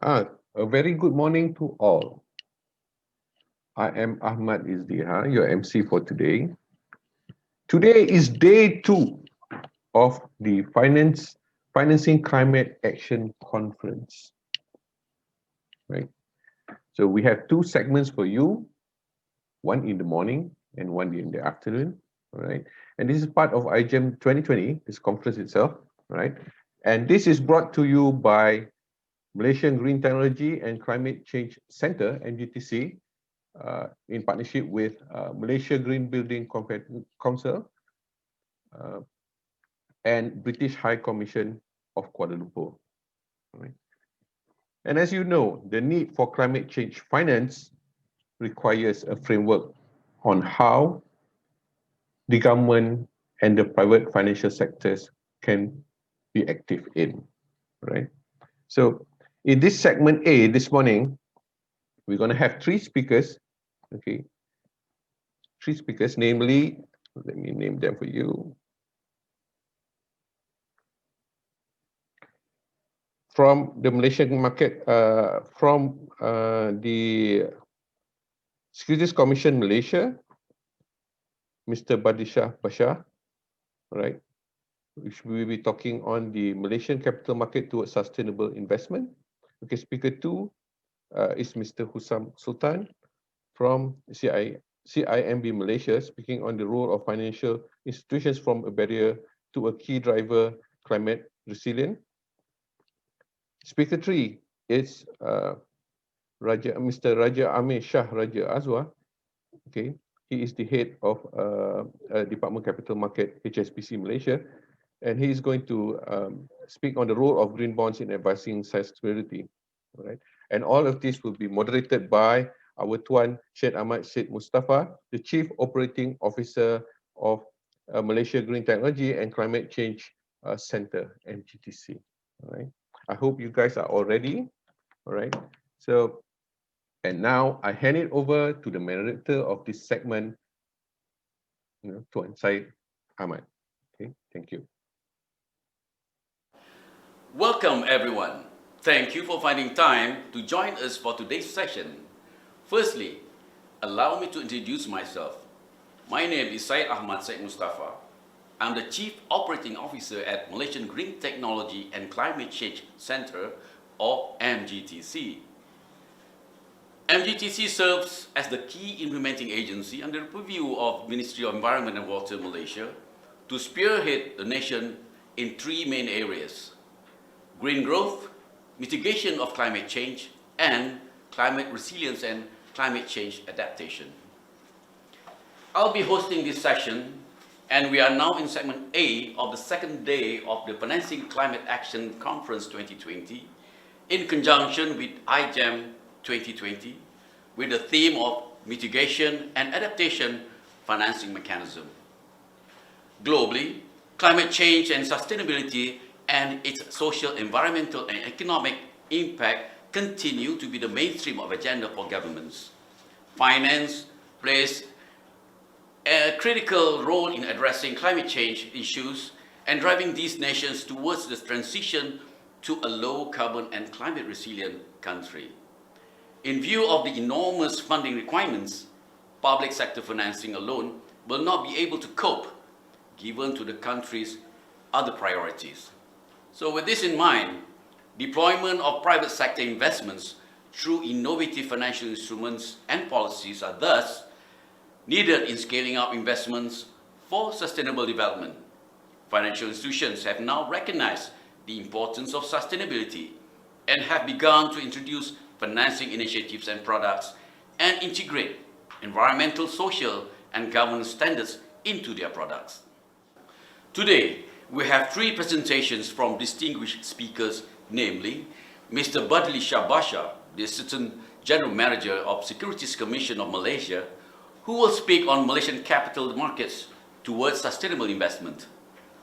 A very good morning to all. I am Ahmad Izdiha, your MC for today. Today is day 2 of the Financing Climate Action Conference. Right. So we have 2 segments for you, one in the morning and one in the afternoon. All right. And this is part of IGEM 2020, this conference itself. Right. And this is brought to you by Malaysian Green Technology and Climate Change Center, MGTC, in partnership with Malaysia Green Building Council and British High Commission of Kuala Lumpur. Right. And as you know, the need for climate change finance requires a framework on how the government and the private financial sectors can be active in. Right. So in this segment A this morning, we're going to have 3 speakers. Okay, 3 speakers, namely, let me name them for you. From the Malaysian market, from the Securities Commission Malaysia, Mr. Badishah Bashar, right? Which we will be talking on the Malaysian capital market towards sustainable investment. Okay, speaker 2 is Mr. Husam Sultan from CIMB Malaysia, speaking on the role of financial institutions from a barrier to a key driver climate resilient. Speaker 3 is Mr. Raja Amir Shah Raja Azwa. Okay, he is the head of Department Capital Market HSBC Malaysia, and he is going to speak on the role of green bonds in advancing sustainability. All right, and all of this will be moderated by our Tuan Syed Ahmad Syed Mustafa, the Chief Operating Officer of Malaysia Green Technology and Climate Change Center, MGTC. All right. I hope you guys are all ready. All right. So, and now I hand it over to the moderator of this segment, Tuan Syed Ahmad. Okay, thank you. Welcome, everyone. Thank you for finding time to join us for today's session. Firstly, allow me to introduce myself. My name is Syed Ahmad Syed Mustafa. I'm the Chief Operating Officer at Malaysian Green Technology and Climate Change Center, or MGTC. MGTC serves as the key implementing agency under the purview of Ministry of Environment and Water Malaysia to spearhead the nation in 3 main areas: green growth, mitigation of climate change, and climate resilience and climate change adaptation. I'll be hosting this session, and we are now in segment A of the second day of the Financing Climate Action Conference 2020 in conjunction with IGEM 2020 with the theme of Mitigation and Adaptation Financing Mechanism. Globally, climate change and sustainability and its social, environmental and economic impact continue to be the mainstream of agenda for governments. Finance plays a critical role in addressing climate change issues and driving these nations towards the transition to a low carbon and climate resilient country. In view of the enormous funding requirements, public sector financing alone will not be able to cope given to the country's other priorities. So with this in mind, deployment of private sector investments through innovative financial instruments and policies are thus needed in scaling up investments for sustainable development. Financial institutions have now recognized the importance of sustainability and have begun to introduce financing initiatives and products and integrate environmental, social, and governance standards into their products. Today, we have 3 presentations from distinguished speakers, namely Mr. Badishah Bashar, the Assistant General Manager of Securities Commission of Malaysia, who will speak on Malaysian capital markets towards sustainable investment.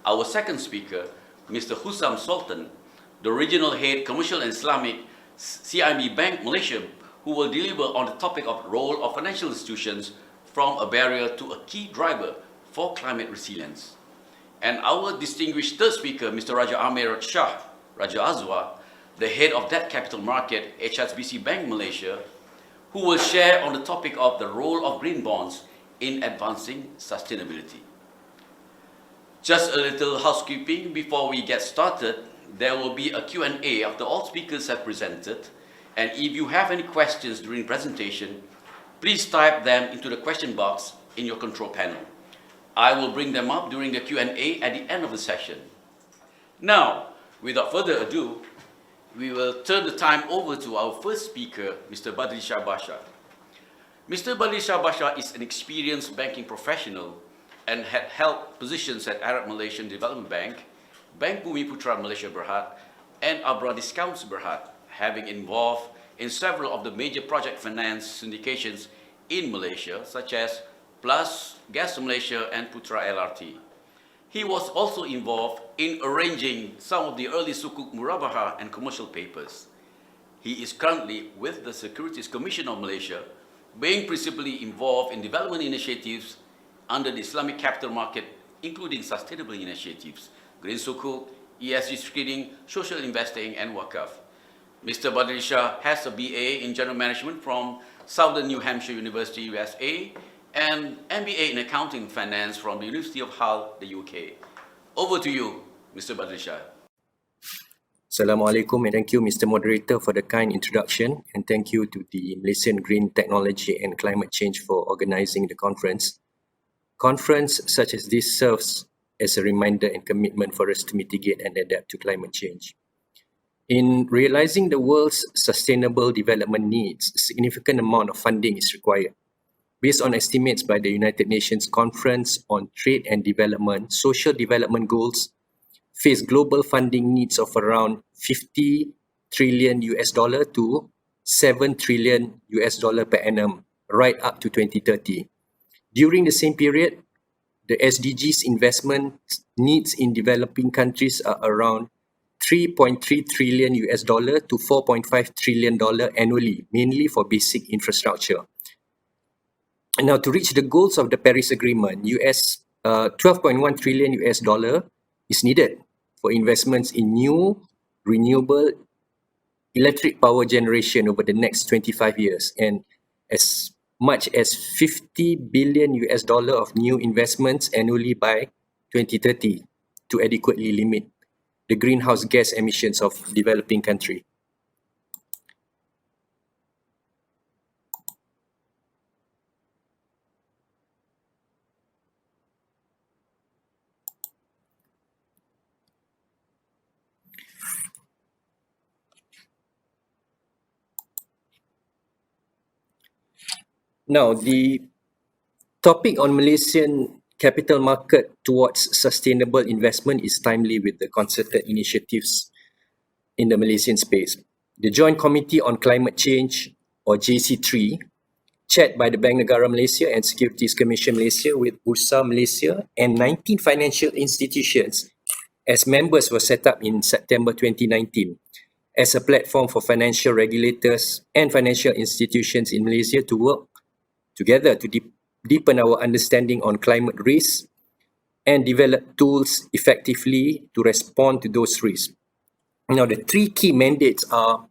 Our second speaker, Mr. Husam Sultan, the Regional Head Commercial and Islamic CIMB Bank Malaysia, who will deliver on the topic of role of financial institutions from a barrier to a key driver for climate resilience. And our distinguished third speaker, Mr. Raja Amir Shah Raja Azwa, the head of that capital market, HSBC Bank Malaysia, who will share on the topic of the role of green bonds in advancing sustainability. Just a little housekeeping before we get started. There will be a Q&A after all speakers have presented, and if you have any questions during presentation, please type them into the question box in your control panel. I will bring them up during the Q&A at the end of the session. Now, without further ado, we will turn the time over to our first speaker, Mr. Badri Shah Basha. Mr. Badri Shah Basha is an experienced banking professional and had held positions at Arab Malaysian Development Bank, Bank Bumiputra Malaysia Berhad, and Abra Discounts Berhad, having involved in several of the major project finance syndications in Malaysia, such as Plus, Gas Malaysia, and Putra LRT. He was also involved in arranging some of the early Sukuk Murabaha and commercial papers. He is currently with the Securities Commission of Malaysia, being principally involved in development initiatives under the Islamic capital market, including sustainable initiatives, green Sukuk, ESG screening, social investing, and Wakaf. Mr. Badri Shah has a BA in General Management from Southern New Hampshire University, USA, and MBA in Accounting and Finance from the University of Hull, the UK. Over to you, Mr. Badri Shah. Assalamualaikum, and thank you, Mr. Moderator, for the kind introduction, and thank you to the Malaysian Green Technology and Climate Change for organising the conference. Conference such as this serves as a reminder and commitment for us to mitigate and adapt to climate change. In realising the world's sustainable development needs, a significant amount of funding is required. Based on estimates by the United Nations Conference on Trade and Development, social development goals face global funding needs of around 50 trillion US dollar to 7 trillion US dollar per annum, right up to 2030. During the same period, the SDGs investment needs in developing countries are around 3.3 trillion US dollar to 4.5 trillion dollar annually, mainly for basic infrastructure. Now, to reach the goals of the Paris Agreement, 12.1 trillion US dollar is needed for investments in new renewable electric power generation over the next 25 years, and as much as 50 billion US dollar of new investments annually by 2030 to adequately limit the greenhouse gas emissions of developing countries. Now, the topic on Malaysian capital market towards sustainable investment is timely with the concerted initiatives in the Malaysian space. The Joint Committee on Climate Change, or JC3, chaired by the Bank Negara Malaysia and Securities Commission Malaysia with Bursa Malaysia and 19 financial institutions as members, was set up in September 2019 as a platform for financial regulators and financial institutions in Malaysia to work together to deepen our understanding on climate risks and develop tools effectively to respond to those risks. Now, the three key mandates are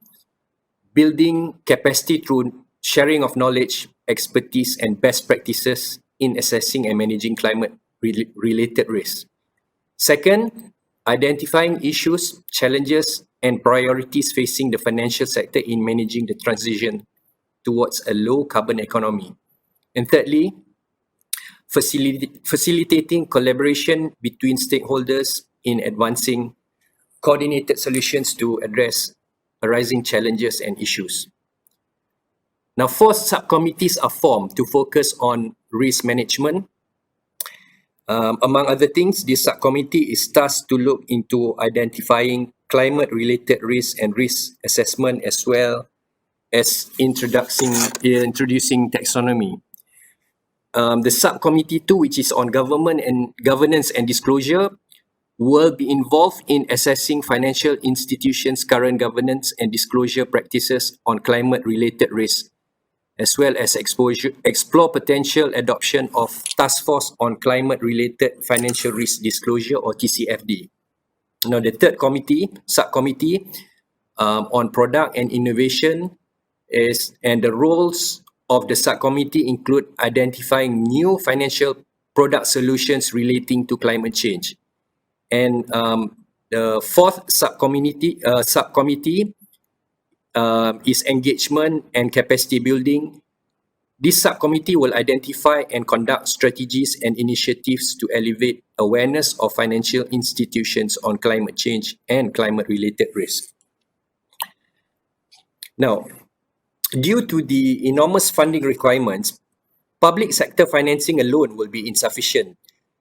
building capacity through sharing of knowledge, expertise, and best practices in assessing and managing climate-related risks. Second, identifying issues, challenges, and priorities facing the financial sector in managing the transition towards a low-carbon economy. And thirdly, facilitating collaboration between stakeholders in advancing coordinated solutions to address arising challenges and issues. Now, 4 subcommittees are formed to focus on risk management. Among other things, this subcommittee is tasked to look into identifying climate-related risks and risk assessment, as well as introducing taxonomy. The subcommittee 2, which is on government and governance and disclosure, will be involved in assessing financial institutions' current governance and disclosure practices on climate-related risks, as well as explore potential adoption of Task Force on Climate-Related Financial Risk Disclosure, or TCFD. Now, the third subcommittee, on product and innovation and the roles of the subcommittee include identifying new financial product solutions relating to climate change. And the fourth subcommittee is engagement and capacity building. This subcommittee will identify and conduct strategies and initiatives to elevate awareness of financial institutions on climate change and climate-related risks. Now, due to the enormous funding requirements, public sector financing alone will be insufficient,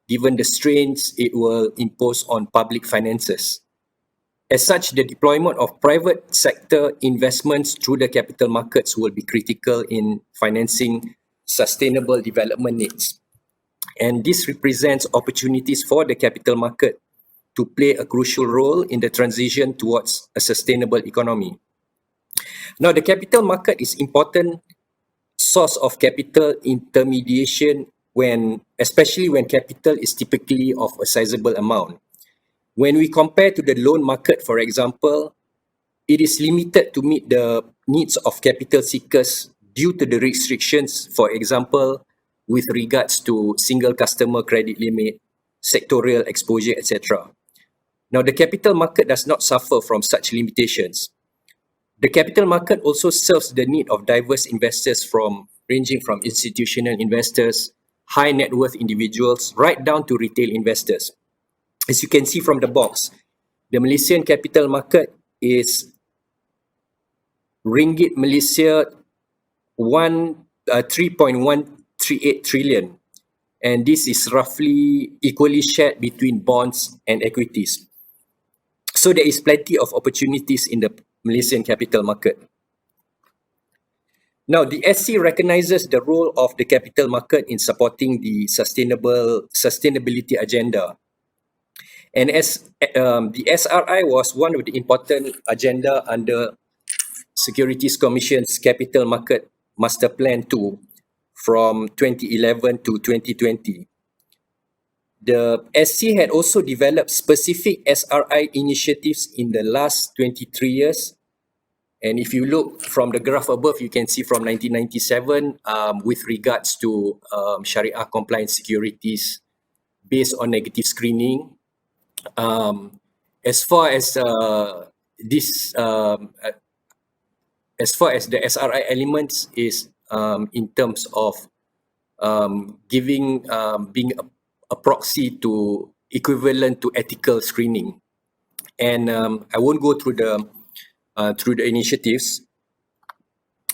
given the strains it will impose on public finances. As such, the deployment of private sector investments through the capital markets will be critical in financing sustainable development needs. And this represents opportunities for the capital market to play a crucial role in the transition towards a sustainable economy. Now, the capital market is important source of capital intermediation especially when capital is typically of a sizable amount. When we compare to the loan market, for example, it is limited to meet the needs of capital seekers due to the restrictions, for example, with regards to single customer credit limit, sectorial exposure, etc. Now, the capital market does not suffer from such limitations. The capital market also serves the need of diverse investors ranging from institutional investors, high net worth individuals, right down to retail investors. As you can see from the box, the Malaysian capital market is ringgit Malaysia 3.138 trillion, and this is roughly equally shared between bonds and equities. So there is plenty of opportunities in the Malaysian capital market. Now, the SC recognizes the role of the capital market in supporting the sustainability agenda. And as the SRI was one of the important agenda under Securities Commission's Capital Market Master Plan 2 from 2011 to 2020. The SC had also developed specific SRI initiatives in the last 23 years. And if you look from the graph above, you can see from 1997 with regards to Sharia compliant securities based on negative screening. As far as the SRI elements is in terms of being a proxy to equivalent to ethical screening. And I won't go through the initiatives,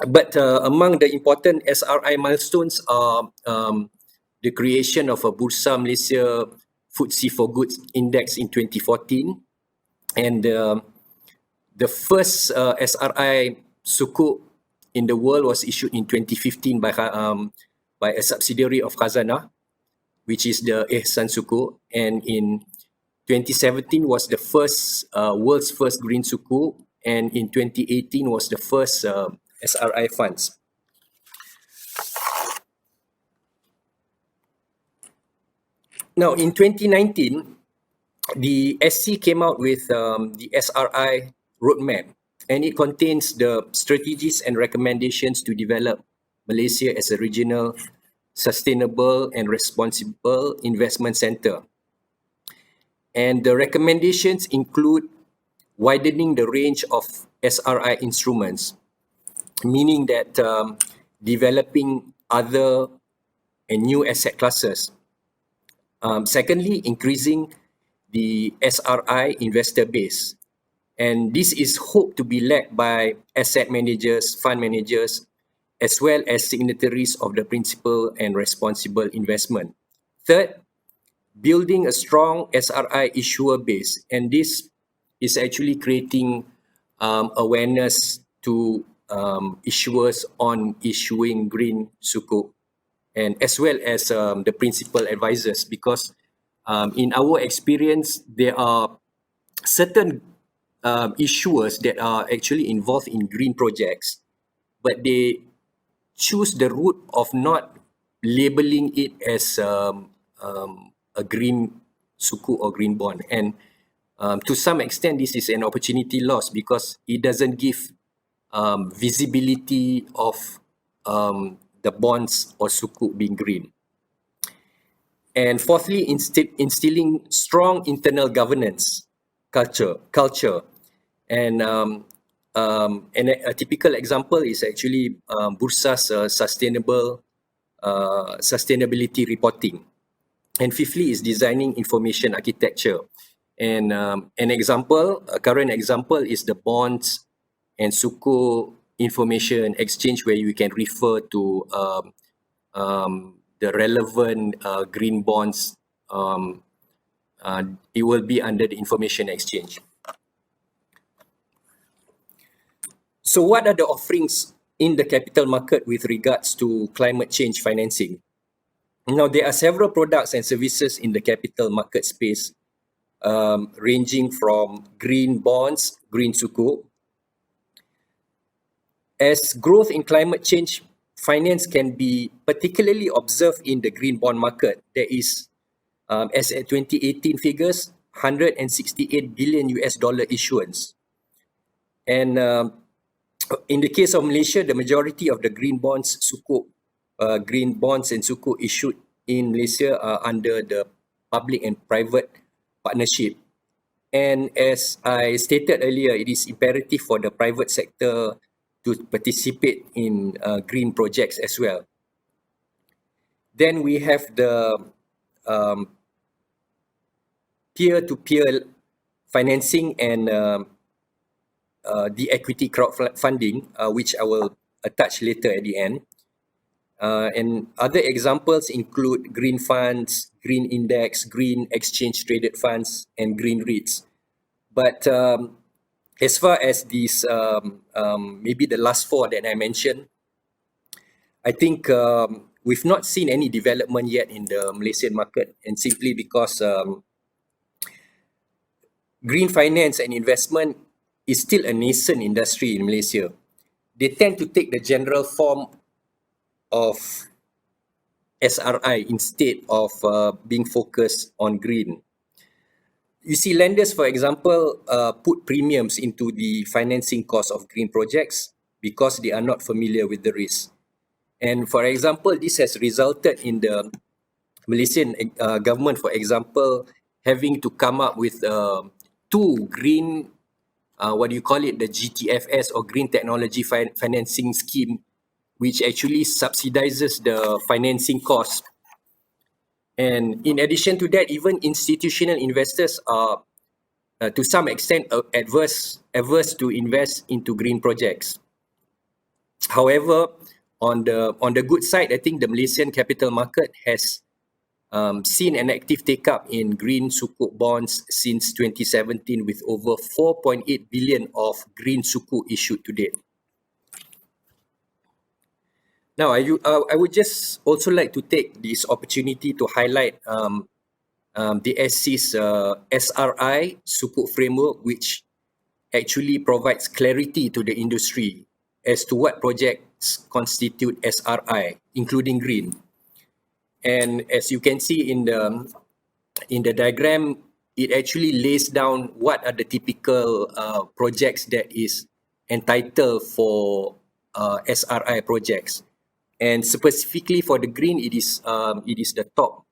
but among the important SRI milestones are the creation of a Bursa Malaysia FTSE for Goods Index in 2014, and the first SRI Sukuk in the world was issued in 2015 by a subsidiary of Khazanah, which is the Ihsan Sukuk, and in 2017 was the first world's first green Sukuk, and in 2018 was the first SRI funds. Now, in 2019, the SC came out with the SRI roadmap, and it contains the strategies and recommendations to develop Malaysia as a regional, sustainable and responsible investment center. And the recommendations include widening the range of SRI instruments, meaning that developing other and new asset classes. Secondly, increasing the SRI investor base. And this is hoped to be led by asset managers, fund managers, as well as signatories of the Principle and Responsible Investment. Third, building a strong SRI issuer base. And this is actually creating awareness to issuers on issuing green Sukuk, and as well as the principal advisors, because in our experience, there are certain issuers that are actually involved in green projects, but they choose the route of not labeling it as a green Sukuk or green bond. And To some extent, this is an opportunity loss because it doesn't give visibility of the bonds or sukuk being green. And fourthly, instilling strong internal governance culture. And a typical example is actually Bursa's sustainability reporting. And fifthly is designing information architecture. And a current example is the bonds and sukuk information exchange, where you can refer to the relevant green bonds. It will be under the information exchange. So what are the offerings in the capital market with regards to climate change financing? Now, there are several products and services in the capital market space, ranging from green bonds, green sukuk. As growth in climate change finance can be particularly observed in the green bond market, there is, as at 2018 figures, 168 billion US dollar issuance. And in the case of Malaysia, the majority of the green bonds and sukuk issued in Malaysia are under the public and private partnership. And as I stated earlier, it is imperative for the private sector to participate in green projects as well. Then we have the peer-to-peer financing and the equity crowdfunding, which I will touch later at the end. And other examples include green funds, green index, green exchange traded funds, and green REITs. But as far as these, maybe the last four that I mentioned, I think we've not seen any development yet in the Malaysian market, and simply because green finance and investment is still a nascent industry in Malaysia. They tend to take the general form of SRI instead of being focused on green. You see, lenders, for example, put premiums into the financing cost of green projects because they are not familiar with the risk. And for example, this has resulted in the Malaysian government, for example, having to come up with two green, the GTFS or Green Technology Financing Scheme, which actually subsidizes the financing cost. And in addition to that, even institutional investors are, to some extent, averse to invest into green projects. However, on the good side, I think the Malaysian capital market has seen an active take-up in green sukuk bonds since 2017, with over 4.8 billion of green sukuk issued to date. Now, I would just also like to take this opportunity to highlight the SC's SRI Sukuk framework, which actually provides clarity to the industry as to what projects constitute SRI, including green. And as you can see in the diagram, it actually lays down what are the typical projects that is entitled for SRI projects. And specifically for the green, it is the top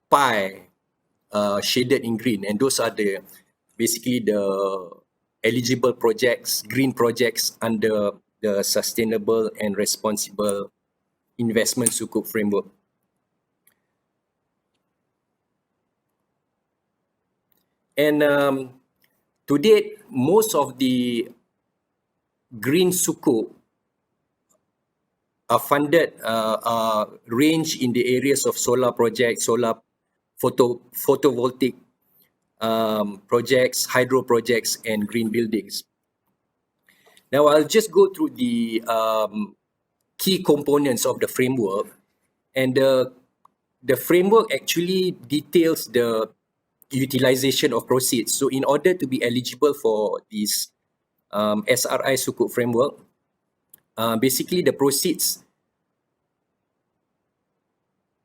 pie shaded in green, and those are basically the eligible projects, green projects under the Sustainable and Responsible Investment Sukuk framework. And to date, most of the green sukuk are funded, range in the areas of solar projects, solar photovoltaic projects, hydro projects, and green buildings. Now, I'll just go through the key components of the framework, and the framework actually details the utilization of proceeds. So in order to be eligible for this SRI Sukuk framework, basically the proceeds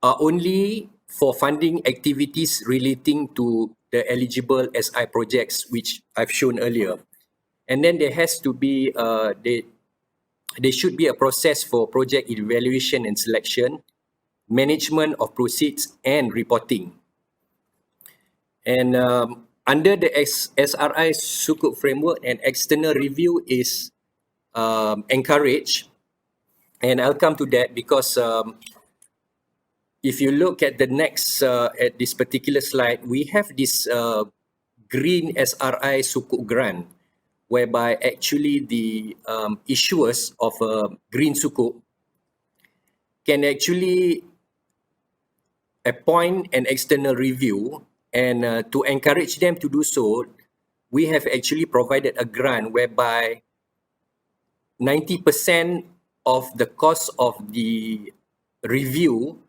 are only for funding activities relating to the eligible SI projects, which I've shown earlier. And then there has to be, there should be a process for project evaluation and selection, management of proceeds and reporting. And under the SRI Sukuk framework, an external review is encouraged. And I'll come to that because if you look at the next, at this particular slide, we have this green SRI Sukuk grant, whereby actually the issuers of a green Sukuk can actually appoint an external review, and to encourage them to do so, we have actually provided a grant whereby 90% of the cost of the review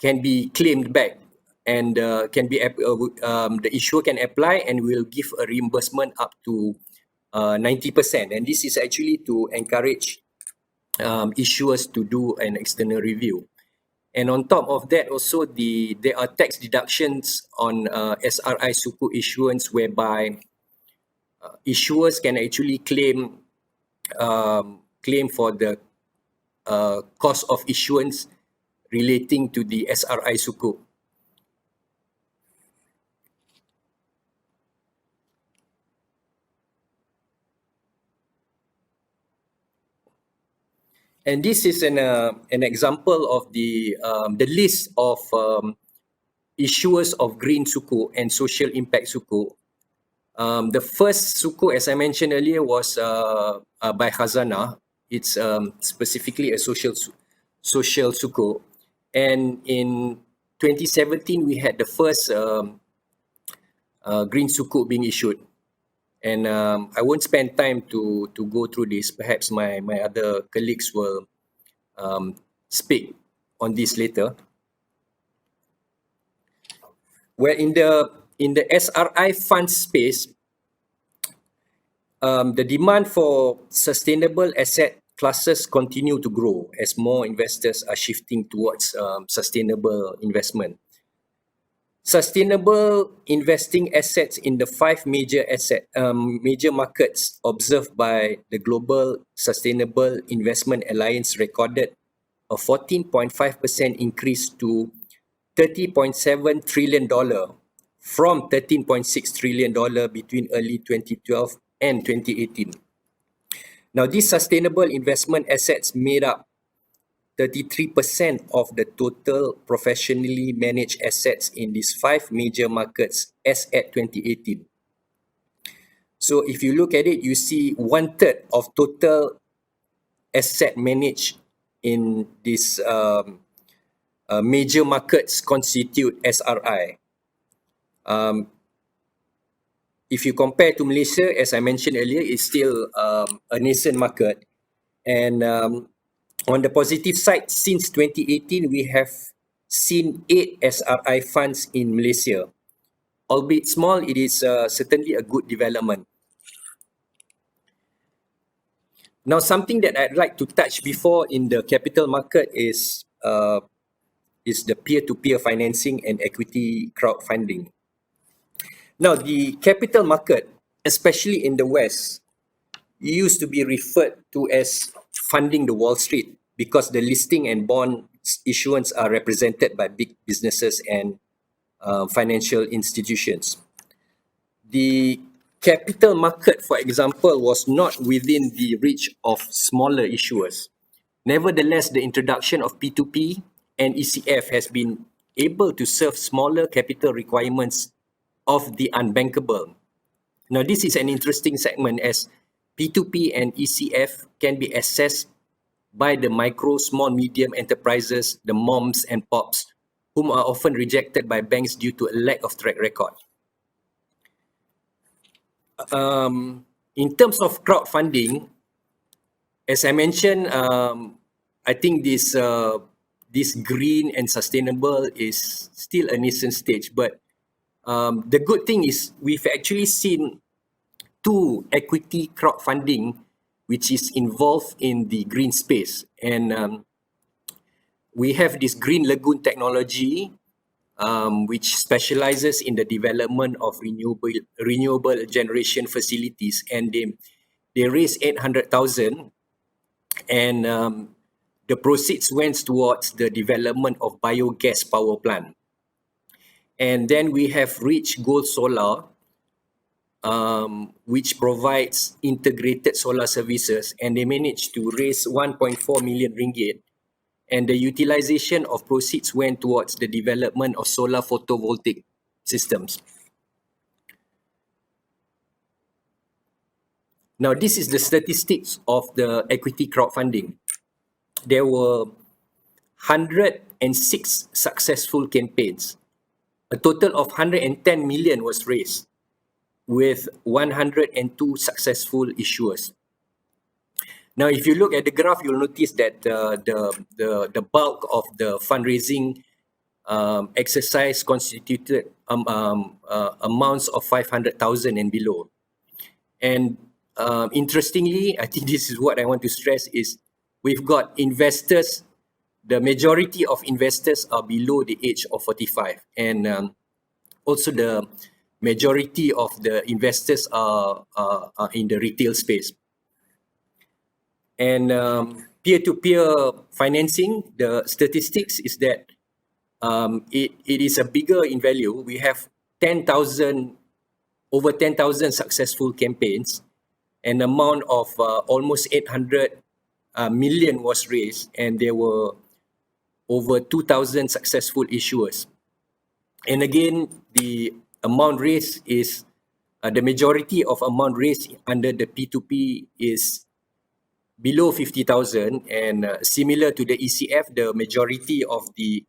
can be claimed back, and the issuer can apply and will give a reimbursement up to 90%. And this is actually to encourage issuers to do an external review. And on top of that, also there are tax deductions on SRI Sukuk issuance, whereby issuers can actually claim for the cost of issuance relating to the SRI Sukuk. And this is an example of the list of issuers of green Sukuk and social impact Sukuk. The first Sukuk, as I mentioned earlier, was by Khazanah. It's specifically a social Sukuk. And in 2017, we had the first green Sukuk being issued. And I won't spend time to go through this. Perhaps my other colleagues will speak on this later. Where in the SRI fund space, the demand for sustainable asset classes continue to grow as more investors are shifting towards sustainable investment. Sustainable investing assets in the 5 major markets observed by the Global Sustainable Investment Alliance recorded a 14.5% increase to $30.7 trillion from $13.6 trillion between early 2012 and 2018. Now, these sustainable investment assets made up 33% of the total professionally managed assets in these 5 major markets as at 2018. So if you look at it, you see 1/3 of total asset managed in these major markets constitute SRI. If you compare to Malaysia, as I mentioned earlier, it's still a nascent market. And on the positive side, since 2018, we have seen 8 SRI funds in Malaysia. Albeit small, it is certainly a good development. Now, something that I'd like to touch before in the capital market is the peer-to-peer financing and equity crowdfunding. Now, the capital market, especially in the West, used to be referred to as funding the Wall Street because the listing and bond issuance are represented by big businesses and financial institutions. The capital market, for example, was not within the reach of smaller issuers. Nevertheless, the introduction of P2P and ECF has been able to serve smaller capital requirements of the unbankable. Now, this is an interesting segment as P2P and ECF can be accessed by the micro, small, medium enterprises, the moms and pops, whom are often rejected by banks due to a lack of track record. In terms of crowdfunding, as I mentioned, I think this green and sustainable is still a nascent stage, but the good thing is we've actually seen 2 equity crowdfunding which is involved in the green space. And we have this Green Lagoon technology, which specializes in the development of renewable generation facilities, and they raised 800,000, and the proceeds went towards the development of biogas power plant. And then we have Reach Gold Solar, which provides integrated solar services, and they managed to raise 1.4 million ringgit, and the utilization of proceeds went towards the development of solar photovoltaic systems. Now, this is the statistics of the equity crowdfunding. There were 106 successful campaigns. A total of 110 million was raised, with 102 successful issuers. Now, if you look at the graph, you'll notice that the bulk of the fundraising exercise constituted amounts of 500,000 and below. And interestingly, I think this is what I want to stress, is we've got investors, the majority of investors are below the age of 45. And also the majority of the investors are in the retail space. And peer-to-peer financing, the statistics is that it is a bigger in value. We have over 10,000 successful campaigns. An amount of almost 800 million was raised, and there were over 2,000 successful issuers. And again, the amount raised is, the majority of amount raised under the P2P is below 50,000, and similar to the ECF, the majority of the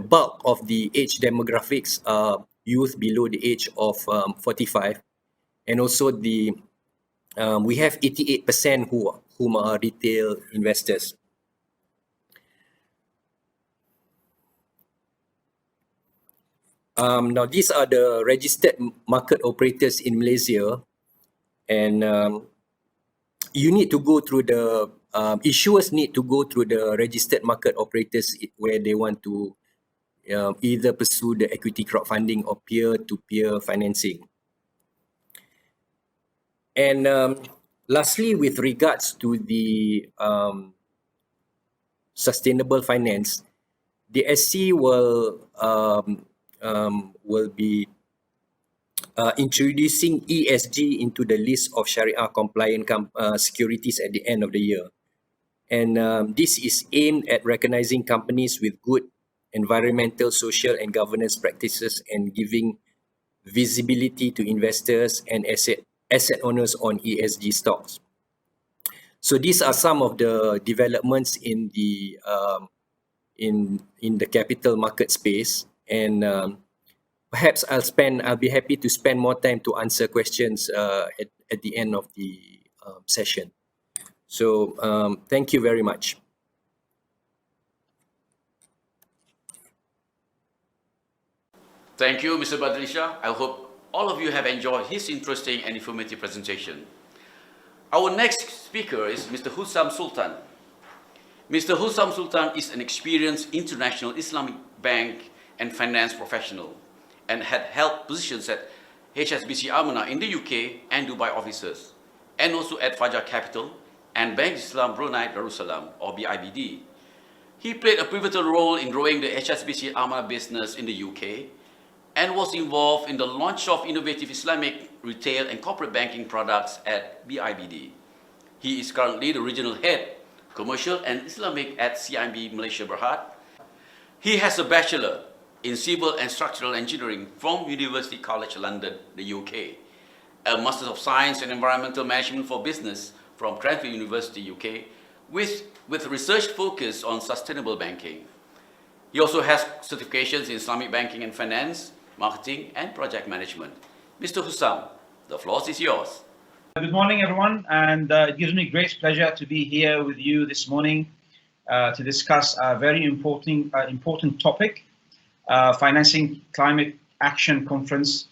bulk of the age demographics are youth below the age of 45, and also we have 88% whom are retail investors. Now, these are the registered market operators in Malaysia, and you need to go through the issuers need to go through the registered market operators where they want to either pursue the equity crowdfunding or peer-to-peer financing. And lastly, with regards to the sustainable finance, the SC will be introducing ESG into the list of Sharia compliant securities at the end of the year. And this is aimed at recognizing companies with good environmental, social and governance practices, and giving visibility to investors and asset owners on ESG stocks. So these are some of the developments in the capital market space, and perhaps I'll be happy to spend more time to answer questions at the end of the session. So thank you very much. Thank you, Mr. Badrisha. I hope all of you have enjoyed his interesting and informative presentation. Our next speaker is Mr. Hussam Sultan. Mr. Hussam Sultan is an experienced international Islamic bank and finance professional, and had held positions at HSBC Amanah in the UK and Dubai offices, and also at Fajar Capital and Bank Islam Brunei Darussalam, or BIBD. He played a pivotal role in growing the HSBC Amanah business in the UK, and was involved in the launch of innovative Islamic retail and corporate banking products at BIBD. He is currently the regional head, commercial and Islamic at CIMB Malaysia Berhad. He has a bachelor in Civil and Structural Engineering from University College London, the UK, a Master of Science in Environmental Management for Business from Cranfield University, UK, with research focus on sustainable banking. He also has certifications in Islamic banking and finance, marketing and project management. Mr. Hussam, the floor is yours. Good morning, everyone, and it gives me great pleasure to be here with you this morning to discuss a very important topic. Financing Climate Action Conference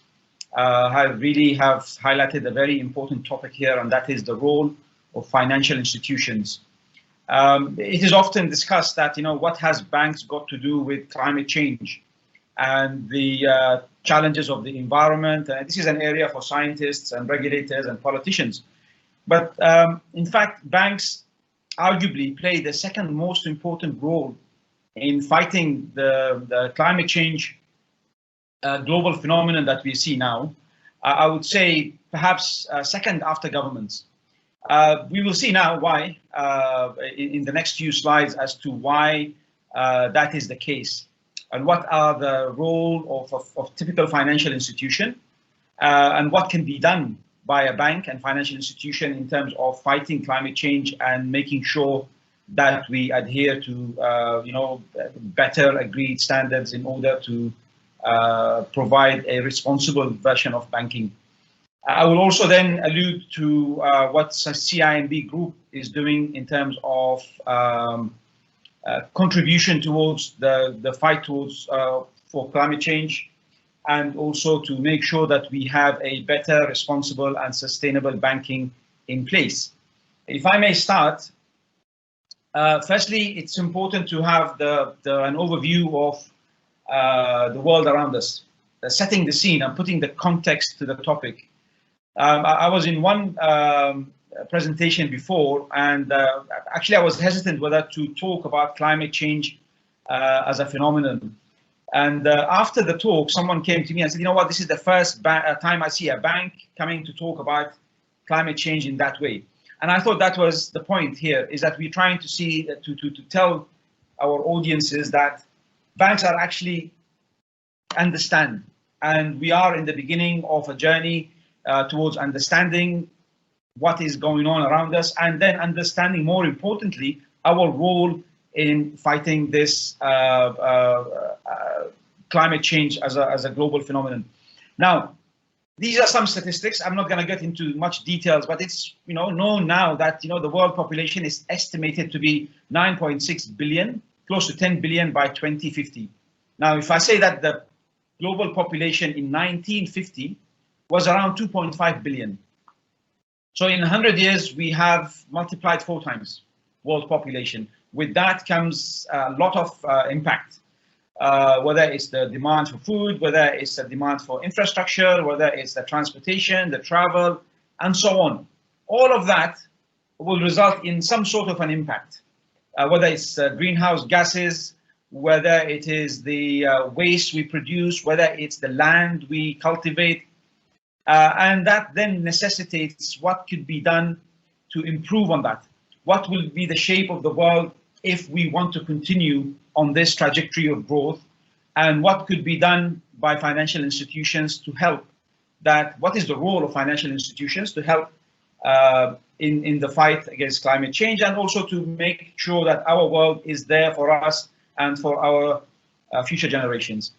have highlighted a very important topic here, and that is the role of financial institutions It is often discussed that, what has banks got to do with climate change and the challenges of the environment? This is an area for scientists and regulators and politicians. But in fact, banks arguably play the second most important role in fighting the climate change global phenomenon that we see now. I would say perhaps second after governments. We will see now why in the next few slides as to why that is the case and what are the role of typical financial institution and what can be done by a bank and financial institution in terms of fighting climate change and making sure that we adhere to better agreed standards in order to provide a responsible version of banking. I will also then allude to what CIMB Group is doing in terms of contribution towards the fight towards for climate change, and also to make sure that we have a better, responsible and sustainable banking in place. If I may start, firstly, it's important to have an overview of the world around us, setting the scene and putting the context to the topic. I was in one presentation before, and actually I was hesitant whether to talk about climate change as a phenomenon. And after the talk, someone came to me and said, what, this is the first time I see a bank coming to talk about climate change in that way. And I thought that was the point here, is that we're trying to see, to tell our audiences that banks are actually understand, and we are in the beginning of a journey towards understanding what is going on around us, and then understanding, more importantly, our role in fighting this climate change as a global phenomenon. Now, these are some statistics. I'm not going to get into much details, but it's known now that the world population is estimated to be 9.6 billion, close to 10 billion by 2050. Now, if I say that the global population in 1950 was around 2.5 billion. So in 100 years, we have multiplied 4 times world population. With that comes a lot of impact, whether it's the demand for food, whether it's the demand for infrastructure, whether it's the transportation, the travel, and so on. All of that will result in some sort of an impact, whether it's greenhouse gases, whether it is the waste we produce, whether it's the land we cultivate, and that then necessitates what could be done to improve on that. What will be the shape of the world if we want to continue on this trajectory of growth, and what could be done by financial institutions to help that? What is the role of financial institutions to help in the fight against climate change, and also to make sure that our world is there for us and for our future generations.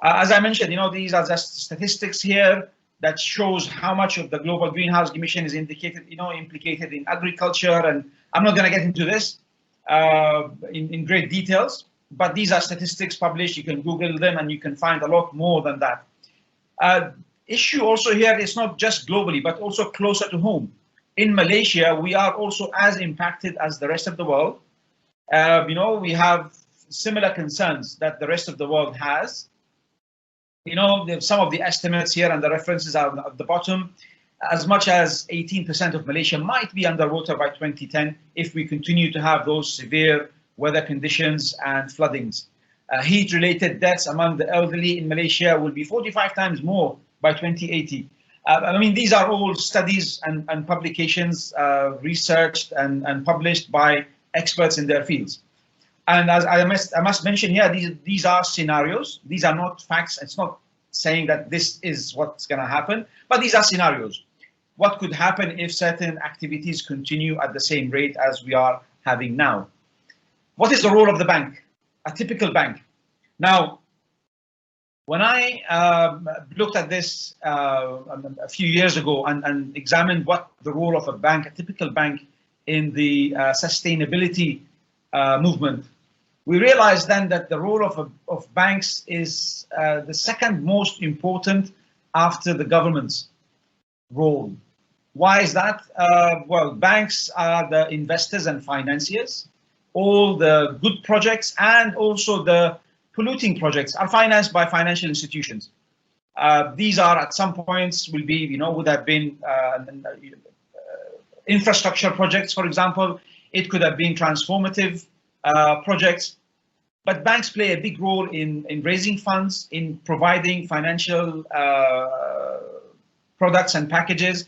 As I mentioned, these are just statistics here that shows how much of the global greenhouse emission is implicated in agriculture, and I'm not going to get into this in great details, but these are statistics published. You can Google them and you can find a lot more than that. Issue also here is not just globally, but also closer to home. In Malaysia, we are also as impacted as the rest of the world. We have similar concerns that the rest of the world has. Some of the estimates here and the references are at the bottom. As much as 18% of Malaysia might be underwater by 2010 if we continue to have those severe weather conditions and floodings. Heat-related deaths among the elderly in Malaysia will be 45 times more by 2080. These are all studies and publications researched and published by experts in their fields. And as I must mention here, these are scenarios. These are not facts. It's not saying that this is what's going to happen, but these are scenarios. What could happen if certain activities continue at the same rate as we are having now? What is the role of the bank, a typical bank? Now, when I looked at this a few years ago and examined what the role of a bank, a typical bank, in the sustainability movement, we realized then that the role of banks is the second most important after the government's role. Why is that? Well, banks are the investors and financiers. all the good projects and also the polluting projects are financed by financial institutions. These are at some points will be, would have been infrastructure projects, for example. It could have been transformative projects. But banks play a big role in raising funds, in providing financial products and packages,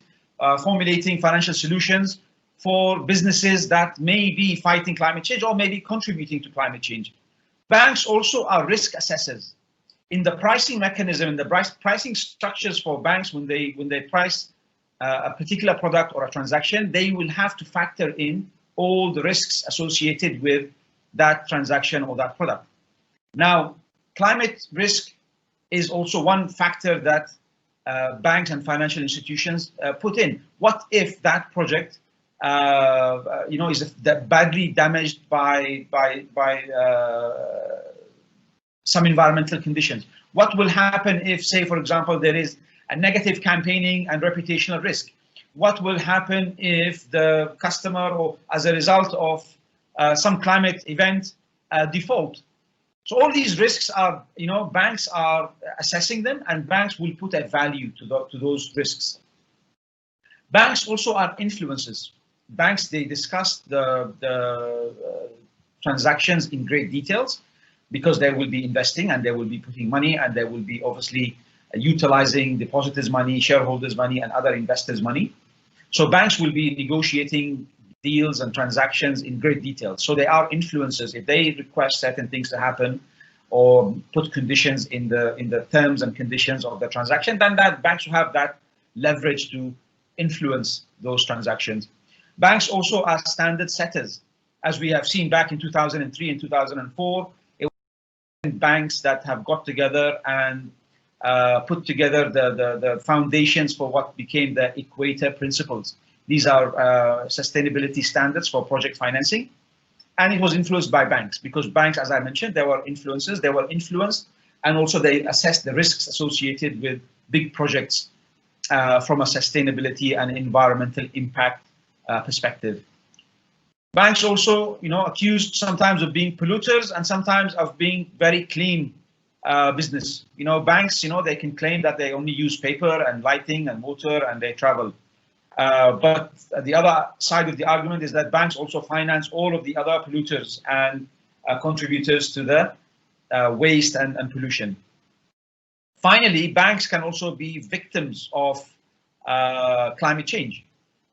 formulating financial solutions for businesses that may be fighting climate change or may be contributing to climate change. Banks also are risk assessors. In the pricing mechanism, in the pricing structures for banks, when they price a particular product or a transaction, they will have to factor in all the risks associated with that transaction or that product. Now, climate risk is also one factor that banks and financial institutions put in. What if that project, is badly damaged by some environmental conditions? What will happen if, say, for example, there is a negative campaigning and reputational risk? What will happen if the customer, or as a result of some climate event, default? So all these risks are, banks are assessing them, and banks will put a value to those risks. Banks also are influencers. Banks, they discuss the transactions in great details, because they will be investing and they will be putting money, and they will be obviously utilizing depositors' money, shareholders' money, and other investors' money. So banks will be negotiating deals and transactions in great detail. So they are influencers. If they request certain things to happen or put conditions in the terms and conditions of the transaction, then that banks will have that leverage to influence those transactions. Banks also are standard setters. As we have seen back in 2003 and 2004, it was banks that have got together and put together the foundations for what became the Equator Principles. These are sustainability standards for project financing. And it was influenced by banks, because banks, as I mentioned, they were influencers, they were influenced, and also they assessed the risks associated with big projects from a sustainability and environmental impact perspective. Banks also, accused sometimes of being polluters and sometimes of being very clean business. Banks, they can claim that they only use paper and lighting and water and they travel. But the other side of the argument is that banks also finance all of the other polluters and contributors to the waste and pollution. Finally, banks can also be victims of climate change,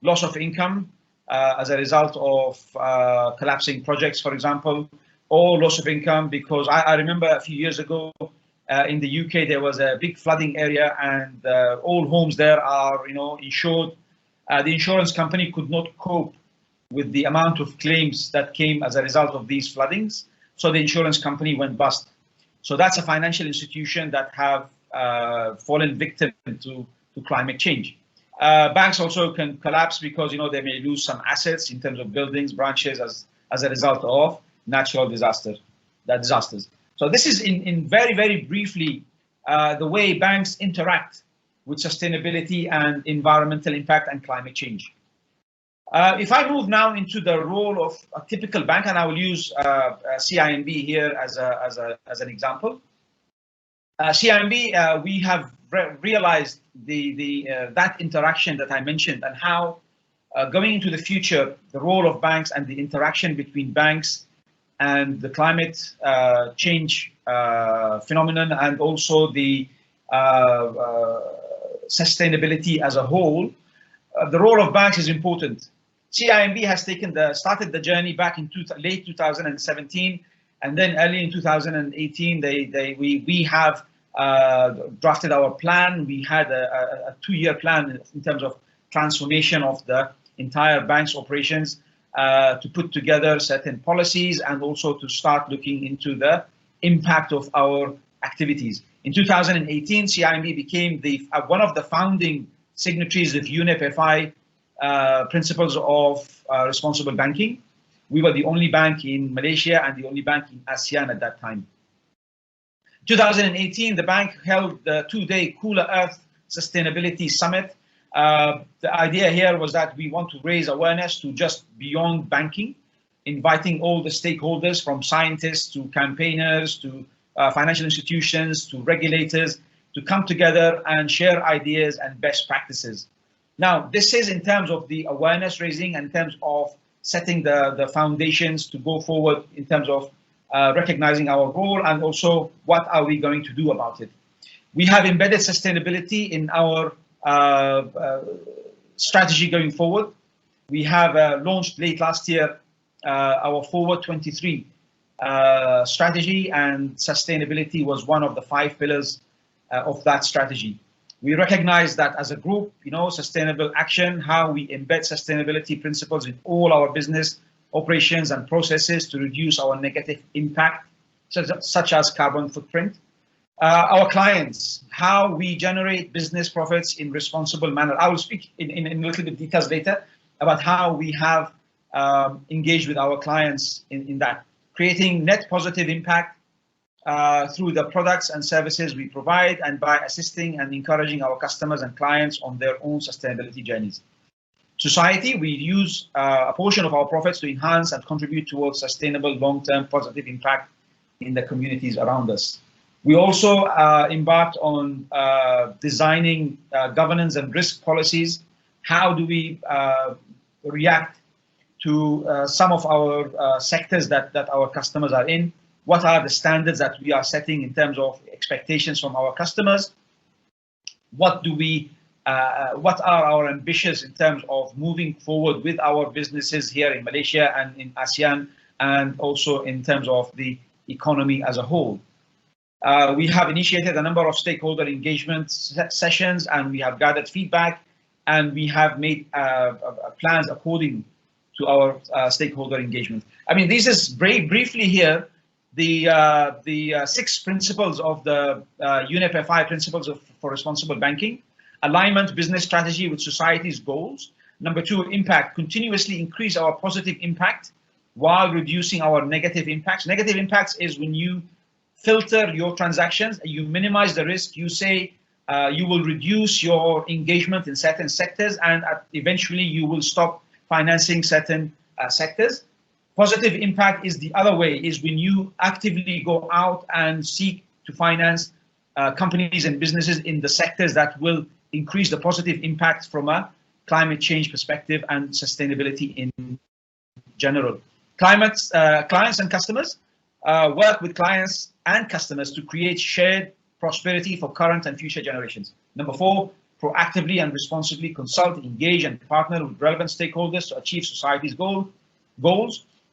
loss of income as a result of collapsing projects, for example, or loss of income because I remember a few years ago in the UK there was a big flooding area, and all homes there are insured. The insurance company could not cope with the amount of claims that came as a result of these floodings, so the insurance company went bust. So that's a financial institution that have fallen victim to climate change. Banks also can collapse because they may lose some assets in terms of buildings, branches as a result of natural disasters. So this is in very, very briefly the way banks interact with sustainability and environmental impact and climate change. If I move now into the role of a typical bank, and I will use CIMB here as an example. CIMB, we have realized that interaction that I mentioned, and how going into the future, the role of banks and the interaction between banks and the climate change phenomenon, and also the sustainability as a whole, the role of banks is important. CIMB has started the journey back in late 2017, and then early in 2018, we have drafted our plan. We had a 2-year plan in terms of transformation of the entire bank's operations, to put together certain policies and also to start looking into the impact of our activities. In 2018, CIMB became one of the founding signatories of UNEP FI principles of responsible banking. We were the only bank in Malaysia and the only bank in ASEAN at that time. 2018, the bank held the 2-day Cooler Earth Sustainability Summit. The idea here was that we want to raise awareness to just beyond banking, inviting all the stakeholders from scientists to campaigners to financial institutions to regulators to come together and share ideas and best practices. Now, this is in terms of the awareness raising and in terms of setting the foundations to go forward in terms of recognizing our role and also what are we going to do about it. We have embedded sustainability in our strategy going forward. We have launched late last year our Forward 23 strategy, and sustainability was one of the 5 pillars of that strategy. We recognize that as a group, sustainable action, how we embed sustainability principles in all our business operations and processes to reduce our negative impact, such as carbon footprint. Our clients, how we generate business profits in responsible manner. I will speak in a little bit details later about how we have engaged with our clients in that. Creating net positive impact through the products and services we provide and by assisting and encouraging our customers and clients on their own sustainability journeys. Society, we use a portion of our profits to enhance and contribute towards sustainable long-term positive impact in the communities around us. We also embarked on designing governance and risk policies. How do we react to some of our sectors that our customers are in? What are the standards that we are setting in terms of expectations from our customers? What are our ambitions in terms of moving forward with our businesses here in Malaysia and in ASEAN, and also in terms of the economy as a whole? We have initiated a number of stakeholder engagement sessions, and we have gathered feedback, and we have made plans according to our stakeholder engagement. I mean, this is very briefly here, the 6 principles of the UNEP FI principles for responsible banking. Alignment, business strategy with society's goals. Number 2, impact, continuously increase our positive impact while reducing our negative impacts. Negative impacts is when you filter your transactions, you minimize the risk, you say you will reduce your engagement in certain sectors, and eventually you will stop financing certain sectors. Positive impact is the other way, is when you actively go out and seek to finance companies and businesses in the sectors that will increase the positive impact from a climate change perspective and sustainability in general. Clients and customers, work with clients and customers to create shared prosperity for current and future generations. Number 4, proactively and responsibly consult, engage, and partner with relevant stakeholders to achieve society's goals.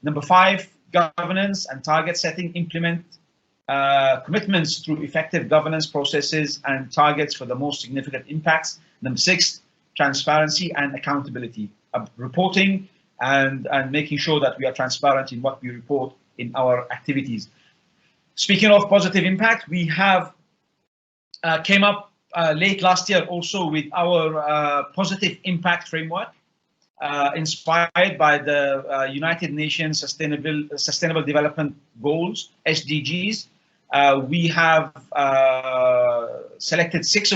Number 5, governance and target setting, implement commitments through effective governance processes and targets for the most significant impacts. Number 6, transparency and accountability, reporting and making sure that we are transparent in what we report in our activities. Speaking of positive impact, we have came up late last year also with our positive impact framework, inspired by the United Nations Sustainable Development Goals, SDGs. We have selected 7